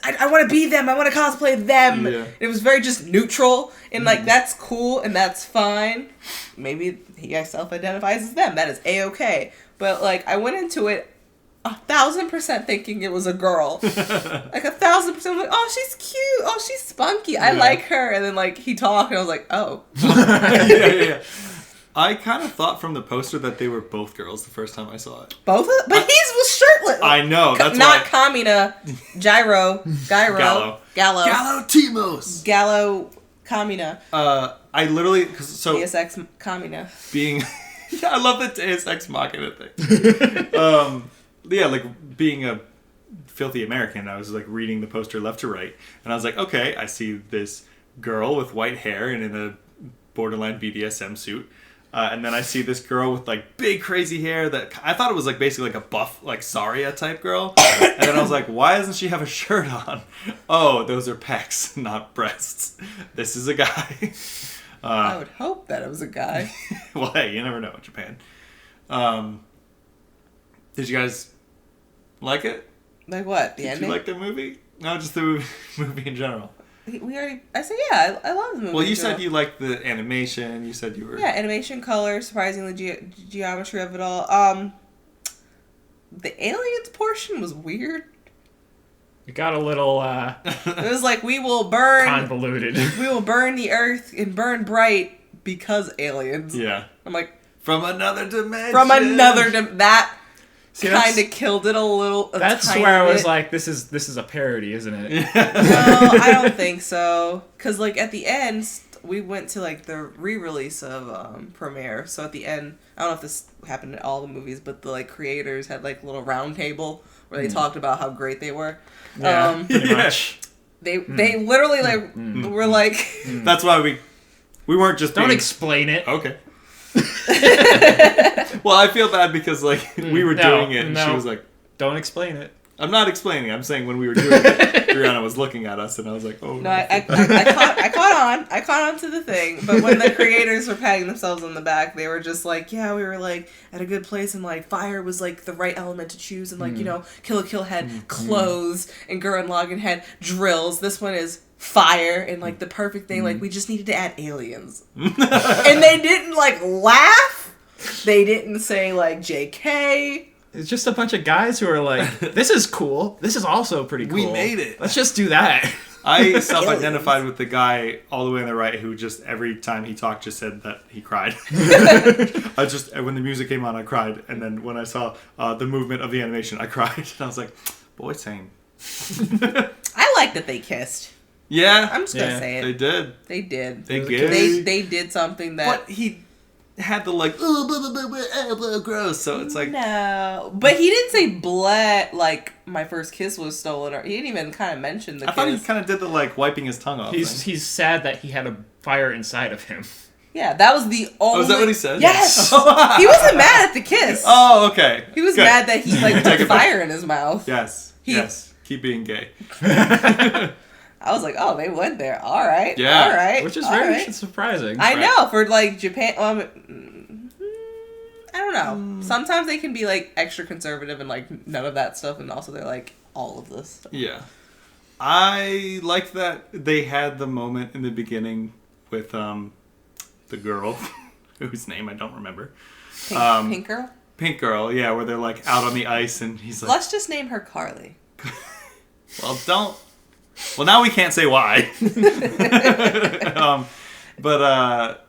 Speaker 1: I want to be them, I want to cosplay them.
Speaker 2: Yeah.
Speaker 1: It was very just neutral, and like, that's cool, and that's fine. Maybe he self-identifies as them, that is A-okay. But like, I went into it 1,000% thinking it was a girl. Like 1,000% like, oh, she's cute. Oh, she's spunky. I like her. And then like he talked and I was like, oh.
Speaker 2: Yeah. I kind of thought from the poster that they were both girls the first time I saw it.
Speaker 1: Both of them? But he was shirtless.
Speaker 2: I know. That's
Speaker 1: not Kamina. Gallo.
Speaker 2: Timos.
Speaker 1: Gallo Kamina.
Speaker 2: I literally, so
Speaker 1: Deus Ex Kamina.
Speaker 2: Being, yeah, I love the Deus Ex Machina thing. Yeah, like being a filthy American, I was like reading the poster left to right, and I was like, okay, I see this girl with white hair and in a borderline BDSM suit, and then I see this girl with like big crazy hair that I thought it was like basically like a buff, like Saria type girl, and then I was like, why doesn't she have a shirt on? Oh, those are pecs, not breasts. This is a guy.
Speaker 1: I would hope that it was a guy.
Speaker 2: Well, hey, you never know in Japan. Did you guys like it?
Speaker 1: Like what? The
Speaker 2: Did
Speaker 1: ending?
Speaker 2: you like the movie? No, just the movie in general.
Speaker 1: I said, yeah, I love the movie.
Speaker 2: Well, you said you liked the animation. You said you were...
Speaker 1: Yeah, animation, color, surprisingly geometry of it all. The aliens portion was weird.
Speaker 3: It got a little...
Speaker 1: It was like, we will burn...
Speaker 3: convoluted.
Speaker 1: We will burn the earth and burn bright because aliens.
Speaker 2: Yeah.
Speaker 1: I'm like...
Speaker 2: From another dimension.
Speaker 1: That...
Speaker 3: See,
Speaker 1: kind of killed it a little.
Speaker 3: That's where I was like, this is a parody, isn't it?
Speaker 1: No, I don't think so. Because, like, at the end, we went to, like, the re-release of Promare. So at the end, I don't know if this happened in all the movies, but the, like, creators had, like, a little round table where they talked about how great they were.
Speaker 3: Yeah, pretty much.
Speaker 1: They literally, like, were like...
Speaker 2: That's why we weren't just
Speaker 3: Don't explain it.
Speaker 2: Okay. Well, I feel bad because like we were doing it and she was like,
Speaker 3: don't explain it.
Speaker 2: I'm not explaining. I'm saying when we were doing it, Brianna was looking at us and I was like, oh.
Speaker 1: No, I caught on to the thing. But when the creators were patting themselves on the back, they were just like, yeah, we were like at a good place and like fire was like the right element to choose and like, you know, Kill la Kill had clothes and Gurren Lagann had drills. This one is fire and like the perfect thing. Like we just needed to add aliens. And they didn't like laugh. They didn't say like JK.
Speaker 3: It's just a bunch of guys who are like, this is cool. This is also pretty cool.
Speaker 2: We made it.
Speaker 3: Let's just do that.
Speaker 2: I self-identified with the guy all the way on the right who just every time he talked just said that he cried. I just, when the music came on, I cried. And then when I saw the movement of the animation, I cried. And I was like, boy, same.
Speaker 1: I like that they kissed.
Speaker 2: Yeah.
Speaker 1: I'm just going to say it.
Speaker 2: They did.
Speaker 1: They did.
Speaker 2: They
Speaker 1: did something that...
Speaker 2: But he had the like, gross. So it's like...
Speaker 1: No. But he didn't say blood, like, my first kiss was stolen. Or he didn't even kind of mention the kiss.
Speaker 2: I thought he kind of did the, like, wiping his tongue off.
Speaker 3: He's sad that he had a fire inside of him.
Speaker 1: Yeah, that was the only...
Speaker 2: Oh, is that what he said?
Speaker 1: Yes! He wasn't mad at the kiss.
Speaker 2: Oh, okay.
Speaker 1: He was mad that he, like, took fire in his mouth.
Speaker 2: Yes. Yes. Keep being gay.
Speaker 1: I was like, oh, they went there. All right.
Speaker 2: Yeah.
Speaker 1: All right.
Speaker 3: Which is very surprising.
Speaker 1: I know. For, like, Japan... I don't know. Sometimes they can be, like, extra conservative and, like, none of that stuff. And also they're, like, all of this stuff.
Speaker 2: Yeah. I liked that they had the moment in the beginning with the girl, whose name I don't remember.
Speaker 1: Pink girl?
Speaker 2: Pink girl, yeah, where they're, like, out on the ice and he's like...
Speaker 1: Let's just name her Carly.
Speaker 2: Well, don't... Well, now we can't say why. But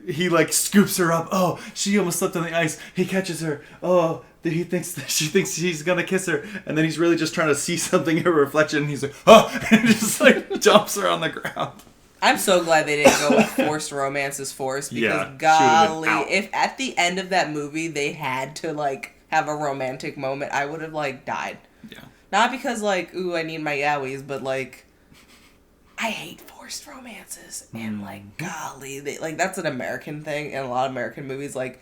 Speaker 2: he like scoops her up. Oh, she almost slipped on the ice. He catches her. Oh, she thinks he's gonna kiss her, and then he's really just trying to see something in her reflection. And he's like, oh, and just like jumps her on the ground.
Speaker 1: I'm so glad they didn't go with forced romance as forced, because golly, if at the end of that movie they had to like have a romantic moment, I would have like died.
Speaker 2: Yeah.
Speaker 1: Not because like, ooh, I need my yowies, but like, I hate forced romances, and like, golly, that's an American thing. In a lot of American movies, like,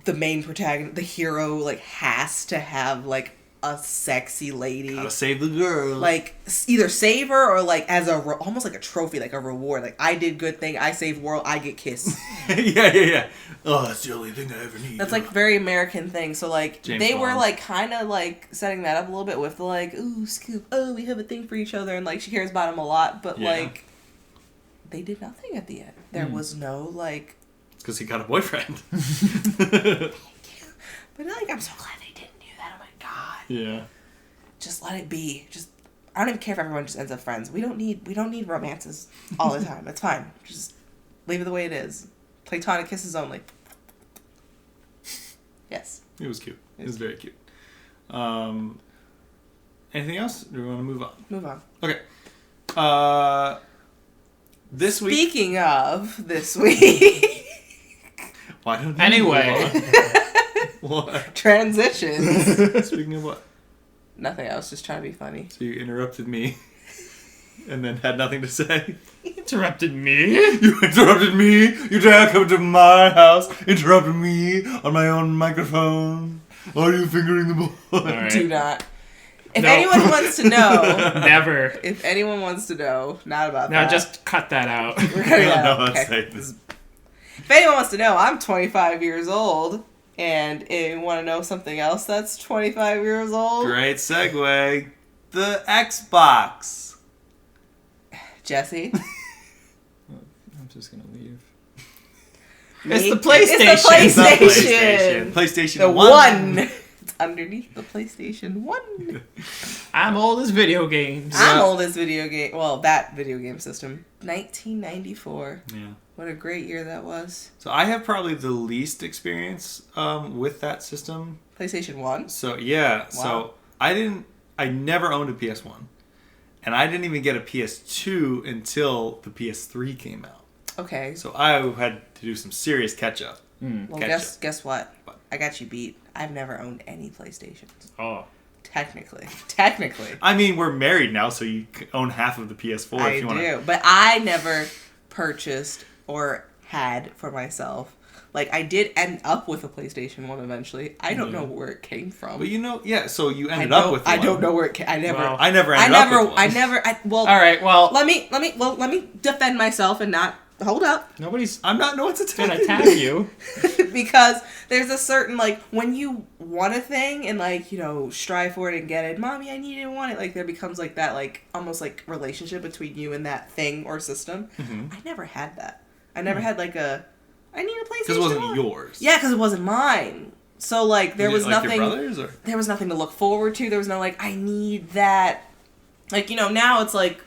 Speaker 1: the main protagonist, the hero, like, has to have like a sexy lady.
Speaker 2: Gotta save the girl.
Speaker 1: Like, either save her or like as almost like a trophy, like a reward. Like, I did good thing, I saved world, I get kissed.
Speaker 2: yeah. Oh, that's the only thing I ever need.
Speaker 1: That's like very American thing. So like
Speaker 2: James
Speaker 1: they
Speaker 2: Bond.
Speaker 1: were like kind of like setting that up a little bit with the like, ooh, Scoop, oh, we have a thing for each other, and like she cares about him a lot, but like they did nothing at the end. There was no like.
Speaker 2: It's because he got a boyfriend.
Speaker 1: But like, I'm so glad they didn't do that. Oh my god.
Speaker 2: Yeah.
Speaker 1: Just let it be. Just I don't even care if everyone just ends up friends. We don't need romances all the time. It's fine. Just leave it the way it is. Platonic kisses only. Yes.
Speaker 2: It was cute. It was very cute. Anything else? Do we want to move on?
Speaker 1: Move on.
Speaker 2: Okay. This week.
Speaker 1: Speaking of this week.
Speaker 2: Why don't you
Speaker 3: Anyway.
Speaker 2: move on? What?
Speaker 1: Transitions.
Speaker 2: Speaking of what?
Speaker 1: Nothing. I was just trying to be funny.
Speaker 2: So you interrupted me, and then had nothing to say.
Speaker 3: Interrupted me?
Speaker 2: You interrupted me. You dare come to my house, interrupted me on my own microphone. Are you fingering the boy?
Speaker 3: Right.
Speaker 1: Do not. If
Speaker 3: No.
Speaker 1: anyone wants to know,
Speaker 3: Never.
Speaker 1: if anyone wants to know, not about
Speaker 3: Now
Speaker 1: that.
Speaker 3: just cut that out.
Speaker 1: We're cutting that out.
Speaker 2: No,
Speaker 1: Okay.
Speaker 2: say this.
Speaker 1: If anyone wants to know, I'm 25 years old, and if you want to know something else that's 25 years old,
Speaker 2: Great segue. The Xbox.
Speaker 1: Jesse.
Speaker 3: I'm just gonna leave.
Speaker 1: Me?
Speaker 3: It's the PlayStation.
Speaker 1: It's the
Speaker 2: It's not
Speaker 1: PlayStation.
Speaker 2: PlayStation
Speaker 1: The
Speaker 2: 1.
Speaker 1: one. It's underneath the PlayStation 1.
Speaker 3: I'm old as video games.
Speaker 1: I'm old as video game. Well, that video game system. 1994.
Speaker 2: Yeah.
Speaker 1: What a great year that was.
Speaker 2: So I have probably the least experience with that system.
Speaker 1: PlayStation 1.
Speaker 2: So yeah,
Speaker 1: Wow.
Speaker 2: so I never owned a PS1. And I didn't even get a PS2 until the PS3 came out.
Speaker 1: Okay.
Speaker 2: So I had to do some serious catch up.
Speaker 1: Well, guess what? I got you beat. I've never owned any PlayStations.
Speaker 3: Oh.
Speaker 1: Technically.
Speaker 2: I mean, we're married now, so you own half of the PS4
Speaker 1: I
Speaker 2: if you want to.
Speaker 1: do. But I never purchased or had for myself. Like, I did end up with a PlayStation 1 eventually. I don't know where it came from.
Speaker 2: But you know, yeah, so you ended up with one.
Speaker 1: I don't know where it came. I never.
Speaker 3: Well,
Speaker 2: I never ended up with one.
Speaker 1: Well,
Speaker 3: All right. Well,
Speaker 1: let me defend myself and not hold up.
Speaker 3: nobody's
Speaker 2: I'm not no one's
Speaker 3: gonna
Speaker 2: attacking
Speaker 3: attack you.
Speaker 1: Because there's a certain, like, when you want a thing and, like, you know, strive for it and get it, mommy, I need it and want it, like, there becomes, like, that, like, almost, like, relationship between you and that thing or system.
Speaker 2: Mm-hmm.
Speaker 1: I never had that. I never had, like, I need a PlayStation.
Speaker 2: Because it wasn't
Speaker 1: 1.
Speaker 2: yours.
Speaker 1: Yeah, because it wasn't mine. So, like, there was
Speaker 2: like
Speaker 1: nothing.
Speaker 2: Your brothers, or?
Speaker 1: There was nothing to look forward to. There was no, like, I need that. Like, you know, now it's like,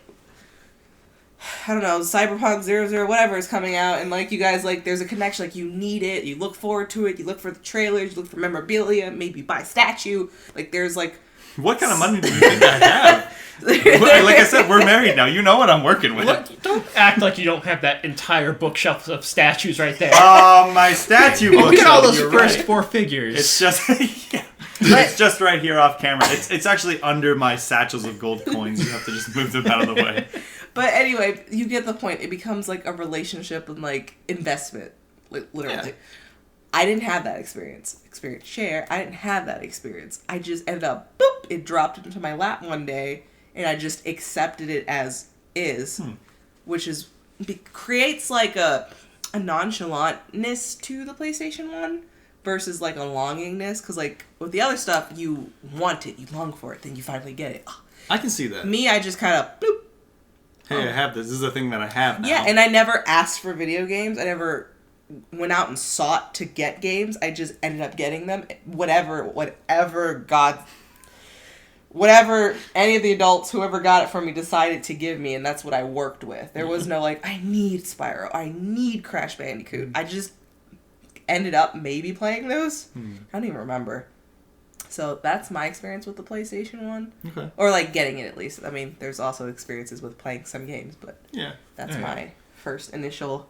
Speaker 1: I don't know, Cyberpunk 00 whatever is coming out, and, like, you guys, like, there's a connection, like, you need it, you look forward to it, you look for the trailers, you look for memorabilia, maybe buy a statue, like, there's, like...
Speaker 2: What kind of money do you think I have? Like I said, we're married now. You know what I'm working with.
Speaker 3: Look, don't act like you don't have that entire bookshelf of statues right there.
Speaker 2: Oh, my statue bookshelf.
Speaker 3: Look at all those
Speaker 2: You're
Speaker 3: first
Speaker 2: right.
Speaker 3: 4 figures.
Speaker 2: It's just... yeah. It's just right here off camera. It's actually under my satchels of gold coins. You have to just move them out of the way.
Speaker 1: But anyway, you get the point. It becomes, like, a relationship and, like, investment, literally.
Speaker 2: Yeah.
Speaker 1: I didn't have that experience. Experience share. I didn't have that experience. I just ended up, boop, it dropped into my lap one day, and I just accepted it as is, which is, creates, like, a nonchalantness to the PlayStation 1 versus, like, a longingness, because, like, with the other stuff, you want it, you long for it, then you finally get it.
Speaker 2: I can see that.
Speaker 1: Me, I just kind of, bloop.
Speaker 2: Hey, I have this. This is the thing that I have now.
Speaker 1: Yeah, and I never asked for video games. I never went out and sought to get games. I just ended up getting them. Whatever God whatever any of the adults, whoever got it from me, decided to give me, and that's what I worked with. There was no like, I need Spyro, I need Crash Bandicoot. I just ended up maybe playing those. I don't even remember. So that's my experience with the PlayStation 1.
Speaker 2: Okay.
Speaker 1: Or like getting it at least. I mean, there's also experiences with playing some games, but
Speaker 2: yeah,
Speaker 1: that's my first initial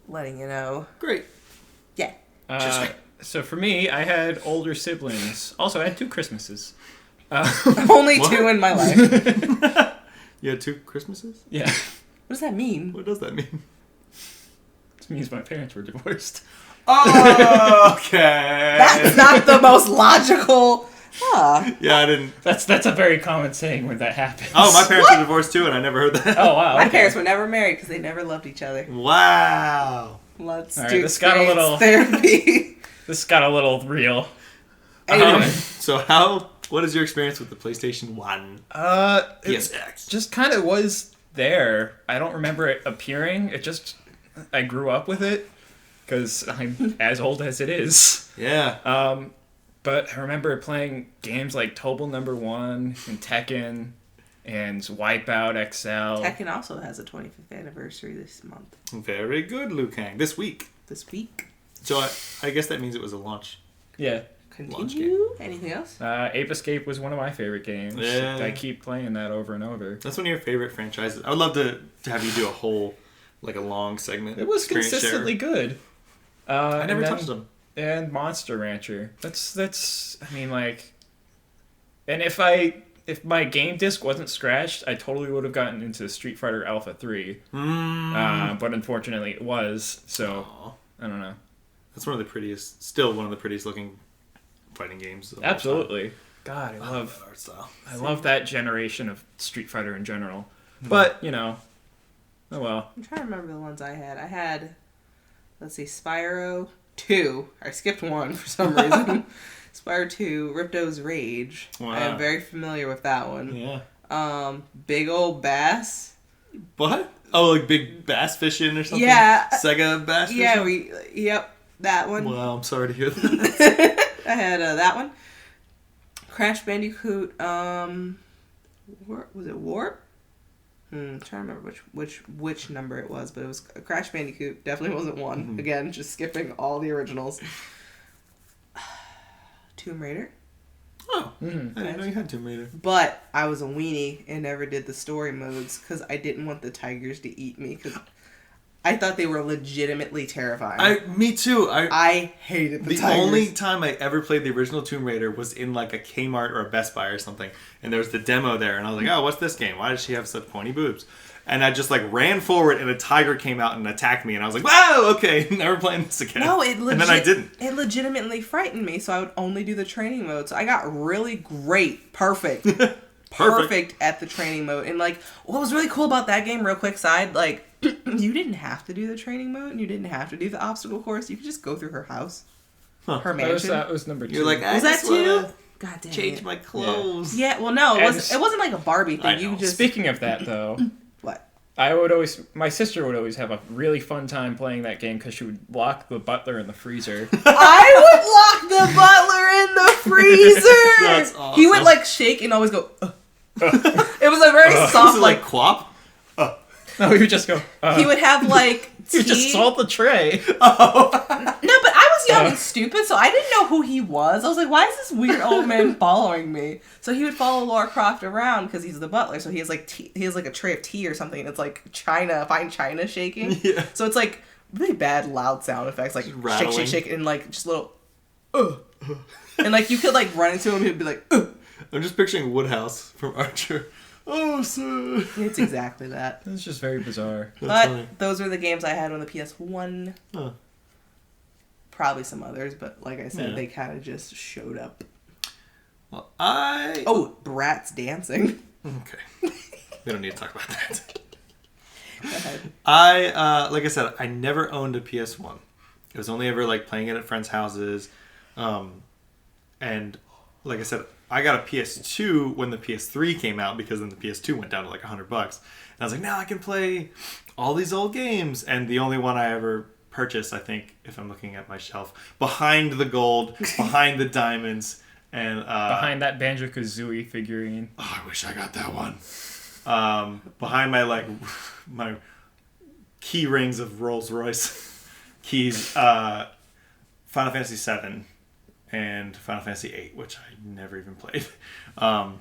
Speaker 1: letting you know.
Speaker 2: Great.
Speaker 1: Yeah.
Speaker 3: So for me, I had older siblings. Also, I had 2 Christmases.
Speaker 1: Only 2 in my life.
Speaker 2: You had 2 Christmases?
Speaker 3: Yeah.
Speaker 1: What does that mean?
Speaker 2: What does that mean?
Speaker 3: It means my parents were divorced.
Speaker 2: Oh, okay.
Speaker 1: That's not the most logical.
Speaker 2: Yeah, I didn't.
Speaker 3: That's a very common saying when that happens.
Speaker 2: Oh, my parents were divorced too, and I never heard that.
Speaker 3: Oh, wow.
Speaker 1: My parents were never married because they never loved each other.
Speaker 2: Wow.
Speaker 1: Let's
Speaker 3: All right,
Speaker 1: do
Speaker 3: this got a little
Speaker 1: therapy.
Speaker 3: This got a little real.
Speaker 2: So what is your experience with the PlayStation 1? PSX.
Speaker 3: Just kind of was there. I don't remember it appearing. I grew up with it because I'm as old as it is.
Speaker 2: Yeah.
Speaker 3: But I remember playing games like Tobal Number 1 and Tekken and Wipeout XL.
Speaker 1: Tekken also has a 25th anniversary this month.
Speaker 2: Very good, Liu Kang. This week. So I guess that means it was a launch.
Speaker 3: Yeah.
Speaker 1: Continue. Anything else?
Speaker 3: Ape Escape was one of my favorite games.
Speaker 2: Yeah.
Speaker 3: I keep playing that over and over.
Speaker 2: That's one of your favorite franchises. I would love to have you do a whole, like a long segment.
Speaker 3: It was
Speaker 2: experience
Speaker 3: consistently good.
Speaker 2: I never touched them.
Speaker 3: And Monster Rancher. That's I mean, like, and if my game disc wasn't scratched, I totally would have gotten into Street Fighter Alpha 3. But unfortunately it was, so I don't know.
Speaker 2: That's still one of the prettiest looking fighting games.
Speaker 3: Absolutely. God, I love
Speaker 2: art style.
Speaker 3: I love that generation of Street Fighter in general. But, oh well.
Speaker 1: I'm trying to remember the ones I had. I had, let's see, Spyro 2. I skipped 1 for some reason. Spyro 2, Ripto's Rage.
Speaker 2: Wow.
Speaker 1: I am very familiar with that one.
Speaker 2: Yeah.
Speaker 1: Big Ol' Bass.
Speaker 2: What? Oh, like big bass fishing or something?
Speaker 1: Yeah.
Speaker 2: Sega bass fishing?
Speaker 1: Yeah, yep, that one.
Speaker 2: Well, I'm sorry to hear that.
Speaker 1: I had that one. Crash Bandicoot, was it Warp? I'm trying to remember which number it was, but it was Crash Bandicoot. Definitely wasn't 1.
Speaker 2: Mm-hmm.
Speaker 1: Again, just skipping all the originals. Tomb Raider.
Speaker 2: Oh, I didn't know you had Tomb Raider.
Speaker 1: But I was a weenie and never did the story modes because I didn't want the tigers to eat me because I thought they were legitimately terrifying.
Speaker 2: Me too.
Speaker 1: I hated the tigers.
Speaker 2: The only time I ever played the original Tomb Raider was in like a Kmart or a Best Buy or something, and there was the demo there, and I was like, oh, what's this game? Why does she have such pointy boobs? And I just like ran forward, and a tiger came out and attacked me, and I was like, wow, okay, never playing this again.
Speaker 1: No,
Speaker 2: and then I didn't.
Speaker 1: It legitimately frightened me, so I would only do the training mode. So I got really perfect at the training mode. And like, what was really cool about that game, real quick side, like, you didn't have to do the training mode, and you didn't have to do the obstacle course. You could just go through her house, her mansion.
Speaker 3: That was number 2.
Speaker 2: You're like,
Speaker 1: was that 2? God damn
Speaker 2: change
Speaker 1: it.
Speaker 2: my clothes.
Speaker 1: Yeah, well, no, it wasn't like a Barbie thing. You just
Speaker 3: Speaking of that, though,
Speaker 1: what?
Speaker 3: My sister would always have a really fun time playing that game because she would lock the butler in the freezer.
Speaker 1: I would lock the butler in the freezer.
Speaker 2: That's awesome.
Speaker 1: He would like shake and always go. It was a very soft,
Speaker 2: like quap.
Speaker 3: No, he would just go.
Speaker 1: He would have like tea.
Speaker 3: He would just salt the tray.
Speaker 1: No, but I was young and stupid, so I didn't know who he was. I was like, why is this weird old man following me? So he would follow Lara Croft around because he's the butler. So he has like tea, he has like a tray of tea or something. And it's like fine china shaking.
Speaker 2: Yeah.
Speaker 1: So it's like really bad loud sound effects, like shake, shake, and like just little. And like you could like run into him, he'd be like.
Speaker 2: I'm just picturing Woodhouse from Archer. Oh, sir.
Speaker 1: It's exactly that.
Speaker 3: It's just very bizarre.
Speaker 1: But funny. Those were the games I had on the PS1.
Speaker 2: Huh.
Speaker 1: Probably some others, but like I said, they kind of just showed up.
Speaker 2: Well,
Speaker 1: Oh, Bratz dancing.
Speaker 2: Okay. We don't need to talk about that.
Speaker 1: Go ahead.
Speaker 2: Like I said, I never owned a PS1. It was only ever like playing it at friends' houses. And like I said, I got a PS2 when the PS3 came out because then the PS2 went down to like $100. And I was like, now I can play all these old games. And the only one I ever purchased, I think, if I'm looking at my shelf, behind the gold, behind the diamonds, And
Speaker 3: behind that Banjo-Kazooie figurine.
Speaker 2: Oh, I wish I got that one. Behind my key rings of Rolls Royce keys, Final Fantasy VII and Final Fantasy VIII, which I never even played. All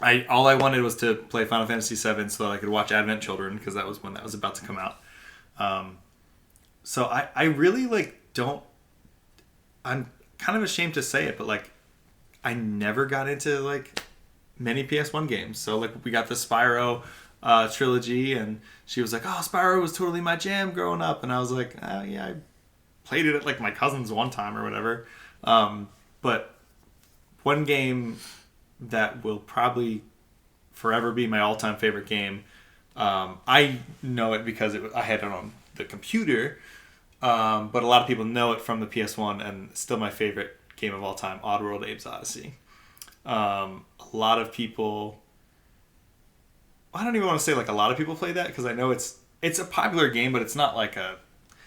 Speaker 2: I wanted was to play Final Fantasy VII so that I could watch Advent Children, because that was when that was about to come out. So I really don't. I'm kind of ashamed to say it, but I never got into many PS1 games. So we got the Spyro trilogy, and she was like, "Oh, Spyro was totally my jam growing up," and I was like, "Oh yeah, I played it at my cousin's one time or whatever." But one game that will probably forever be my all-time favorite game. I know it because I had it on the computer, but a lot of people know it from the PS1, and it's still my favorite game of all time, Oddworld Abe's Odyssey. A lot of people... I don't even want to say a lot of people play that, because I know it's a popular game, but it's not like a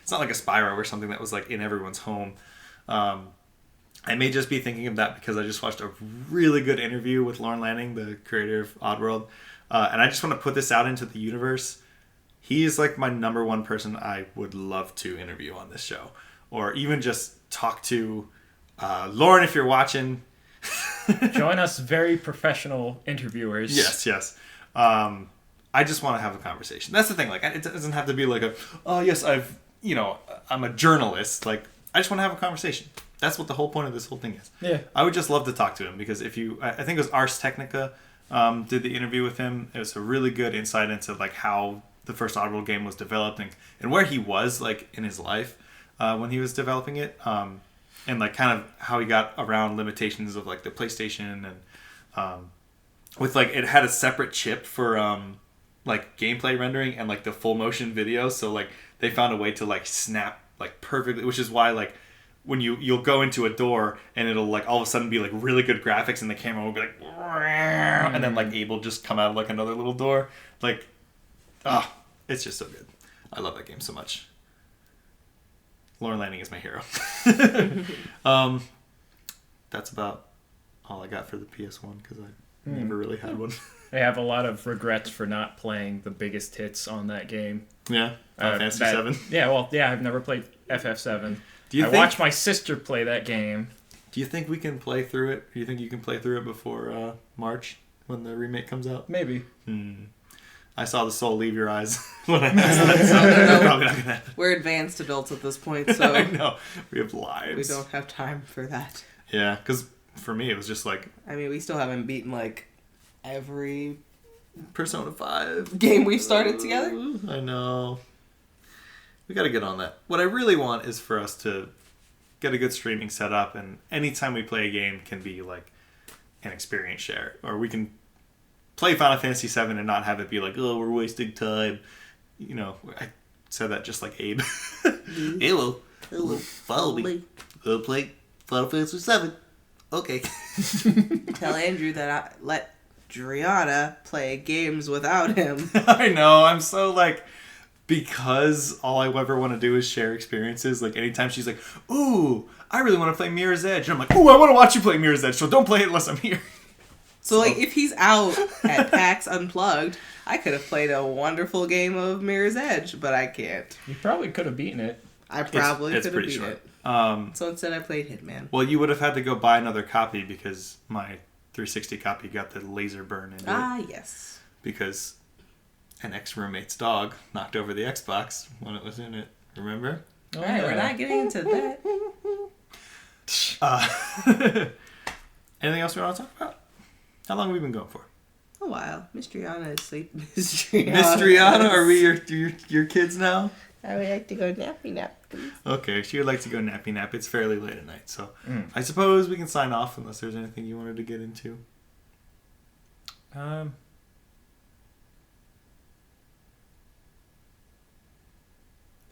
Speaker 2: Spyro or something that was in everyone's home. I may just be thinking of that because I just watched a really good interview with Lorne Lanning, the creator of Oddworld, and I just want to put this out into the universe. He is my number one person I would love to interview on this show, or even just talk to. Lauren, if you're watching,
Speaker 3: join us, very professional interviewers.
Speaker 2: Yes. I just want to have a conversation. That's the thing. It doesn't have to be I'm a journalist. I just want to have a conversation. That's what the whole point of this whole thing is.
Speaker 3: Yeah.
Speaker 2: I would just love to talk to him, because I think it was Ars Technica did the interview with him. It was a really good insight into how the first Oddworld game was developed, and where he was in his life when he was developing it, and kind of how he got around limitations of the PlayStation, and with it had a separate chip for gameplay rendering and the full motion video, so they found a way to snap perfectly, which is why when you'll go into a door and it'll all of a sudden be really good graphics, and the camera will be and then Abe will just come out of another little door. It's just so good. I love that game so much. Lorne Lanning is my hero. That's about all I got for the PS1, because I never really had one.
Speaker 3: I have a lot of regrets for not playing the biggest hits on that game.
Speaker 2: Yeah, Fantasy 7.
Speaker 3: Yeah, I've never played FF7. I watched my sister play that game.
Speaker 2: Do you think we can play through it? Do you think you can play through it before March, when the remake comes out?
Speaker 3: Maybe.
Speaker 2: I saw the soul leave your eyes when I asked that, so it's probably not gonna happen.
Speaker 1: We're advanced adults at this point, so...
Speaker 2: I know. We have lives.
Speaker 1: We don't have time for that.
Speaker 2: Yeah, because for me it was just
Speaker 1: we still haven't beaten, every...
Speaker 2: Persona 5
Speaker 1: game we've started together.
Speaker 2: I know. We gotta get on that. What I really want is for us to get a good streaming setup, and anytime we play a game can be an experience share, or we can play Final Fantasy 7 and not have it be oh, we're wasting time. I said that just like Abe. Hello, follow me. Go play Final Fantasy 7. Okay.
Speaker 1: Tell Andrew that I let Driana play games without him.
Speaker 2: I know. I'm so because all I ever want to do is share experiences. Anytime she's "Ooh, I really want to play Mirror's Edge," and I'm "Ooh, I want to watch you play Mirror's Edge, so don't play it unless I'm here."
Speaker 1: So if he's out at PAX Unplugged, I could have played a wonderful game of Mirror's Edge, but I can't.
Speaker 3: You probably could have beaten it.
Speaker 1: I probably could have beaten
Speaker 2: short.
Speaker 1: it. So instead I played Hitman.
Speaker 2: Well, you would have had to go buy another copy, because my 360 copy got the laser burn into it.
Speaker 1: Yes.
Speaker 2: Because an ex-roommate's dog knocked over the Xbox when it was in it. Remember?
Speaker 1: Alright, we're not getting into that.
Speaker 2: Anything else we want to talk about? How long have we been going for?
Speaker 1: A while. Mistriana is asleep.
Speaker 2: Mistriana? Are we your kids now?
Speaker 1: I would like to go nappy nap, please.
Speaker 2: Okay, she would like to go nappy nap. It's fairly late at night, so I suppose we can sign off unless there's anything you wanted to get into.
Speaker 1: It's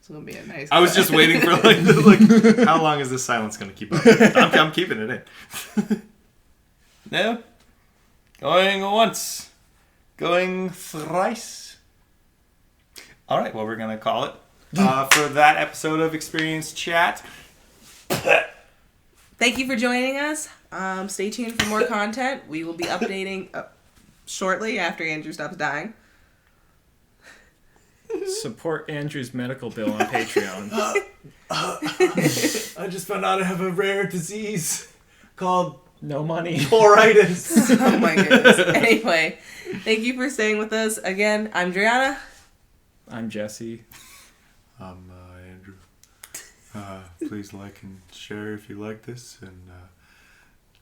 Speaker 1: gonna be a nice.
Speaker 2: I was just waiting for how long is this silence gonna keep up? I'm keeping it in. No. Going once. Going thrice. All right, well, we're going to call it for that episode of Experience Chat.
Speaker 1: thank you for joining us. Stay tuned for more content. We will be updating shortly after Andrew stops dying.
Speaker 3: Support Andrew's medical bill on Patreon.
Speaker 2: I just found out I have a rare disease called
Speaker 3: No money.
Speaker 2: pleuritis.
Speaker 1: Oh my goodness. Anyway, thank you for staying with us. Again, I'm Driana.
Speaker 3: I'm Jesse.
Speaker 2: I'm Andrew. Please like and share if you like this, and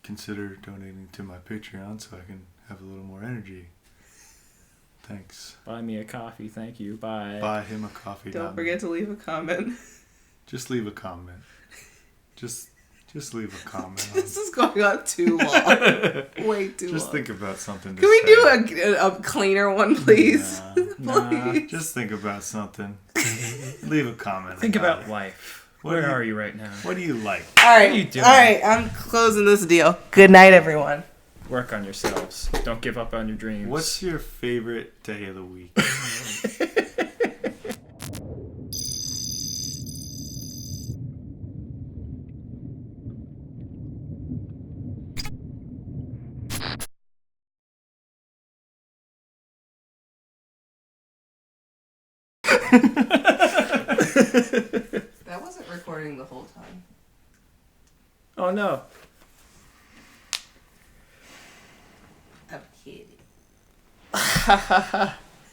Speaker 2: consider donating to my Patreon so I can have a little more energy. Thanks.
Speaker 3: Buy me a coffee. Thank you. Bye.
Speaker 2: Buy him a coffee.
Speaker 1: Don't forget to leave a comment.
Speaker 2: Just leave a comment. Just leave a comment.
Speaker 1: This is going on too long. Way too long.
Speaker 2: Just think about something to
Speaker 1: Can we
Speaker 2: say.
Speaker 1: do a cleaner one, please?
Speaker 3: Nah.
Speaker 1: Please.
Speaker 2: Just think about something. Leave a comment.
Speaker 3: Think about
Speaker 2: it.
Speaker 3: life.
Speaker 2: What
Speaker 3: Where
Speaker 2: do you-
Speaker 3: are you right now?
Speaker 2: What do you like?
Speaker 1: All right.
Speaker 3: What are you doing?
Speaker 1: All right. I'm closing this deal. Good night, everyone.
Speaker 3: Work on yourselves. Don't give up on your dreams.
Speaker 2: What's your favorite day of the week?
Speaker 1: That wasn't recording the whole time.
Speaker 3: Oh no.
Speaker 1: I'm kidding.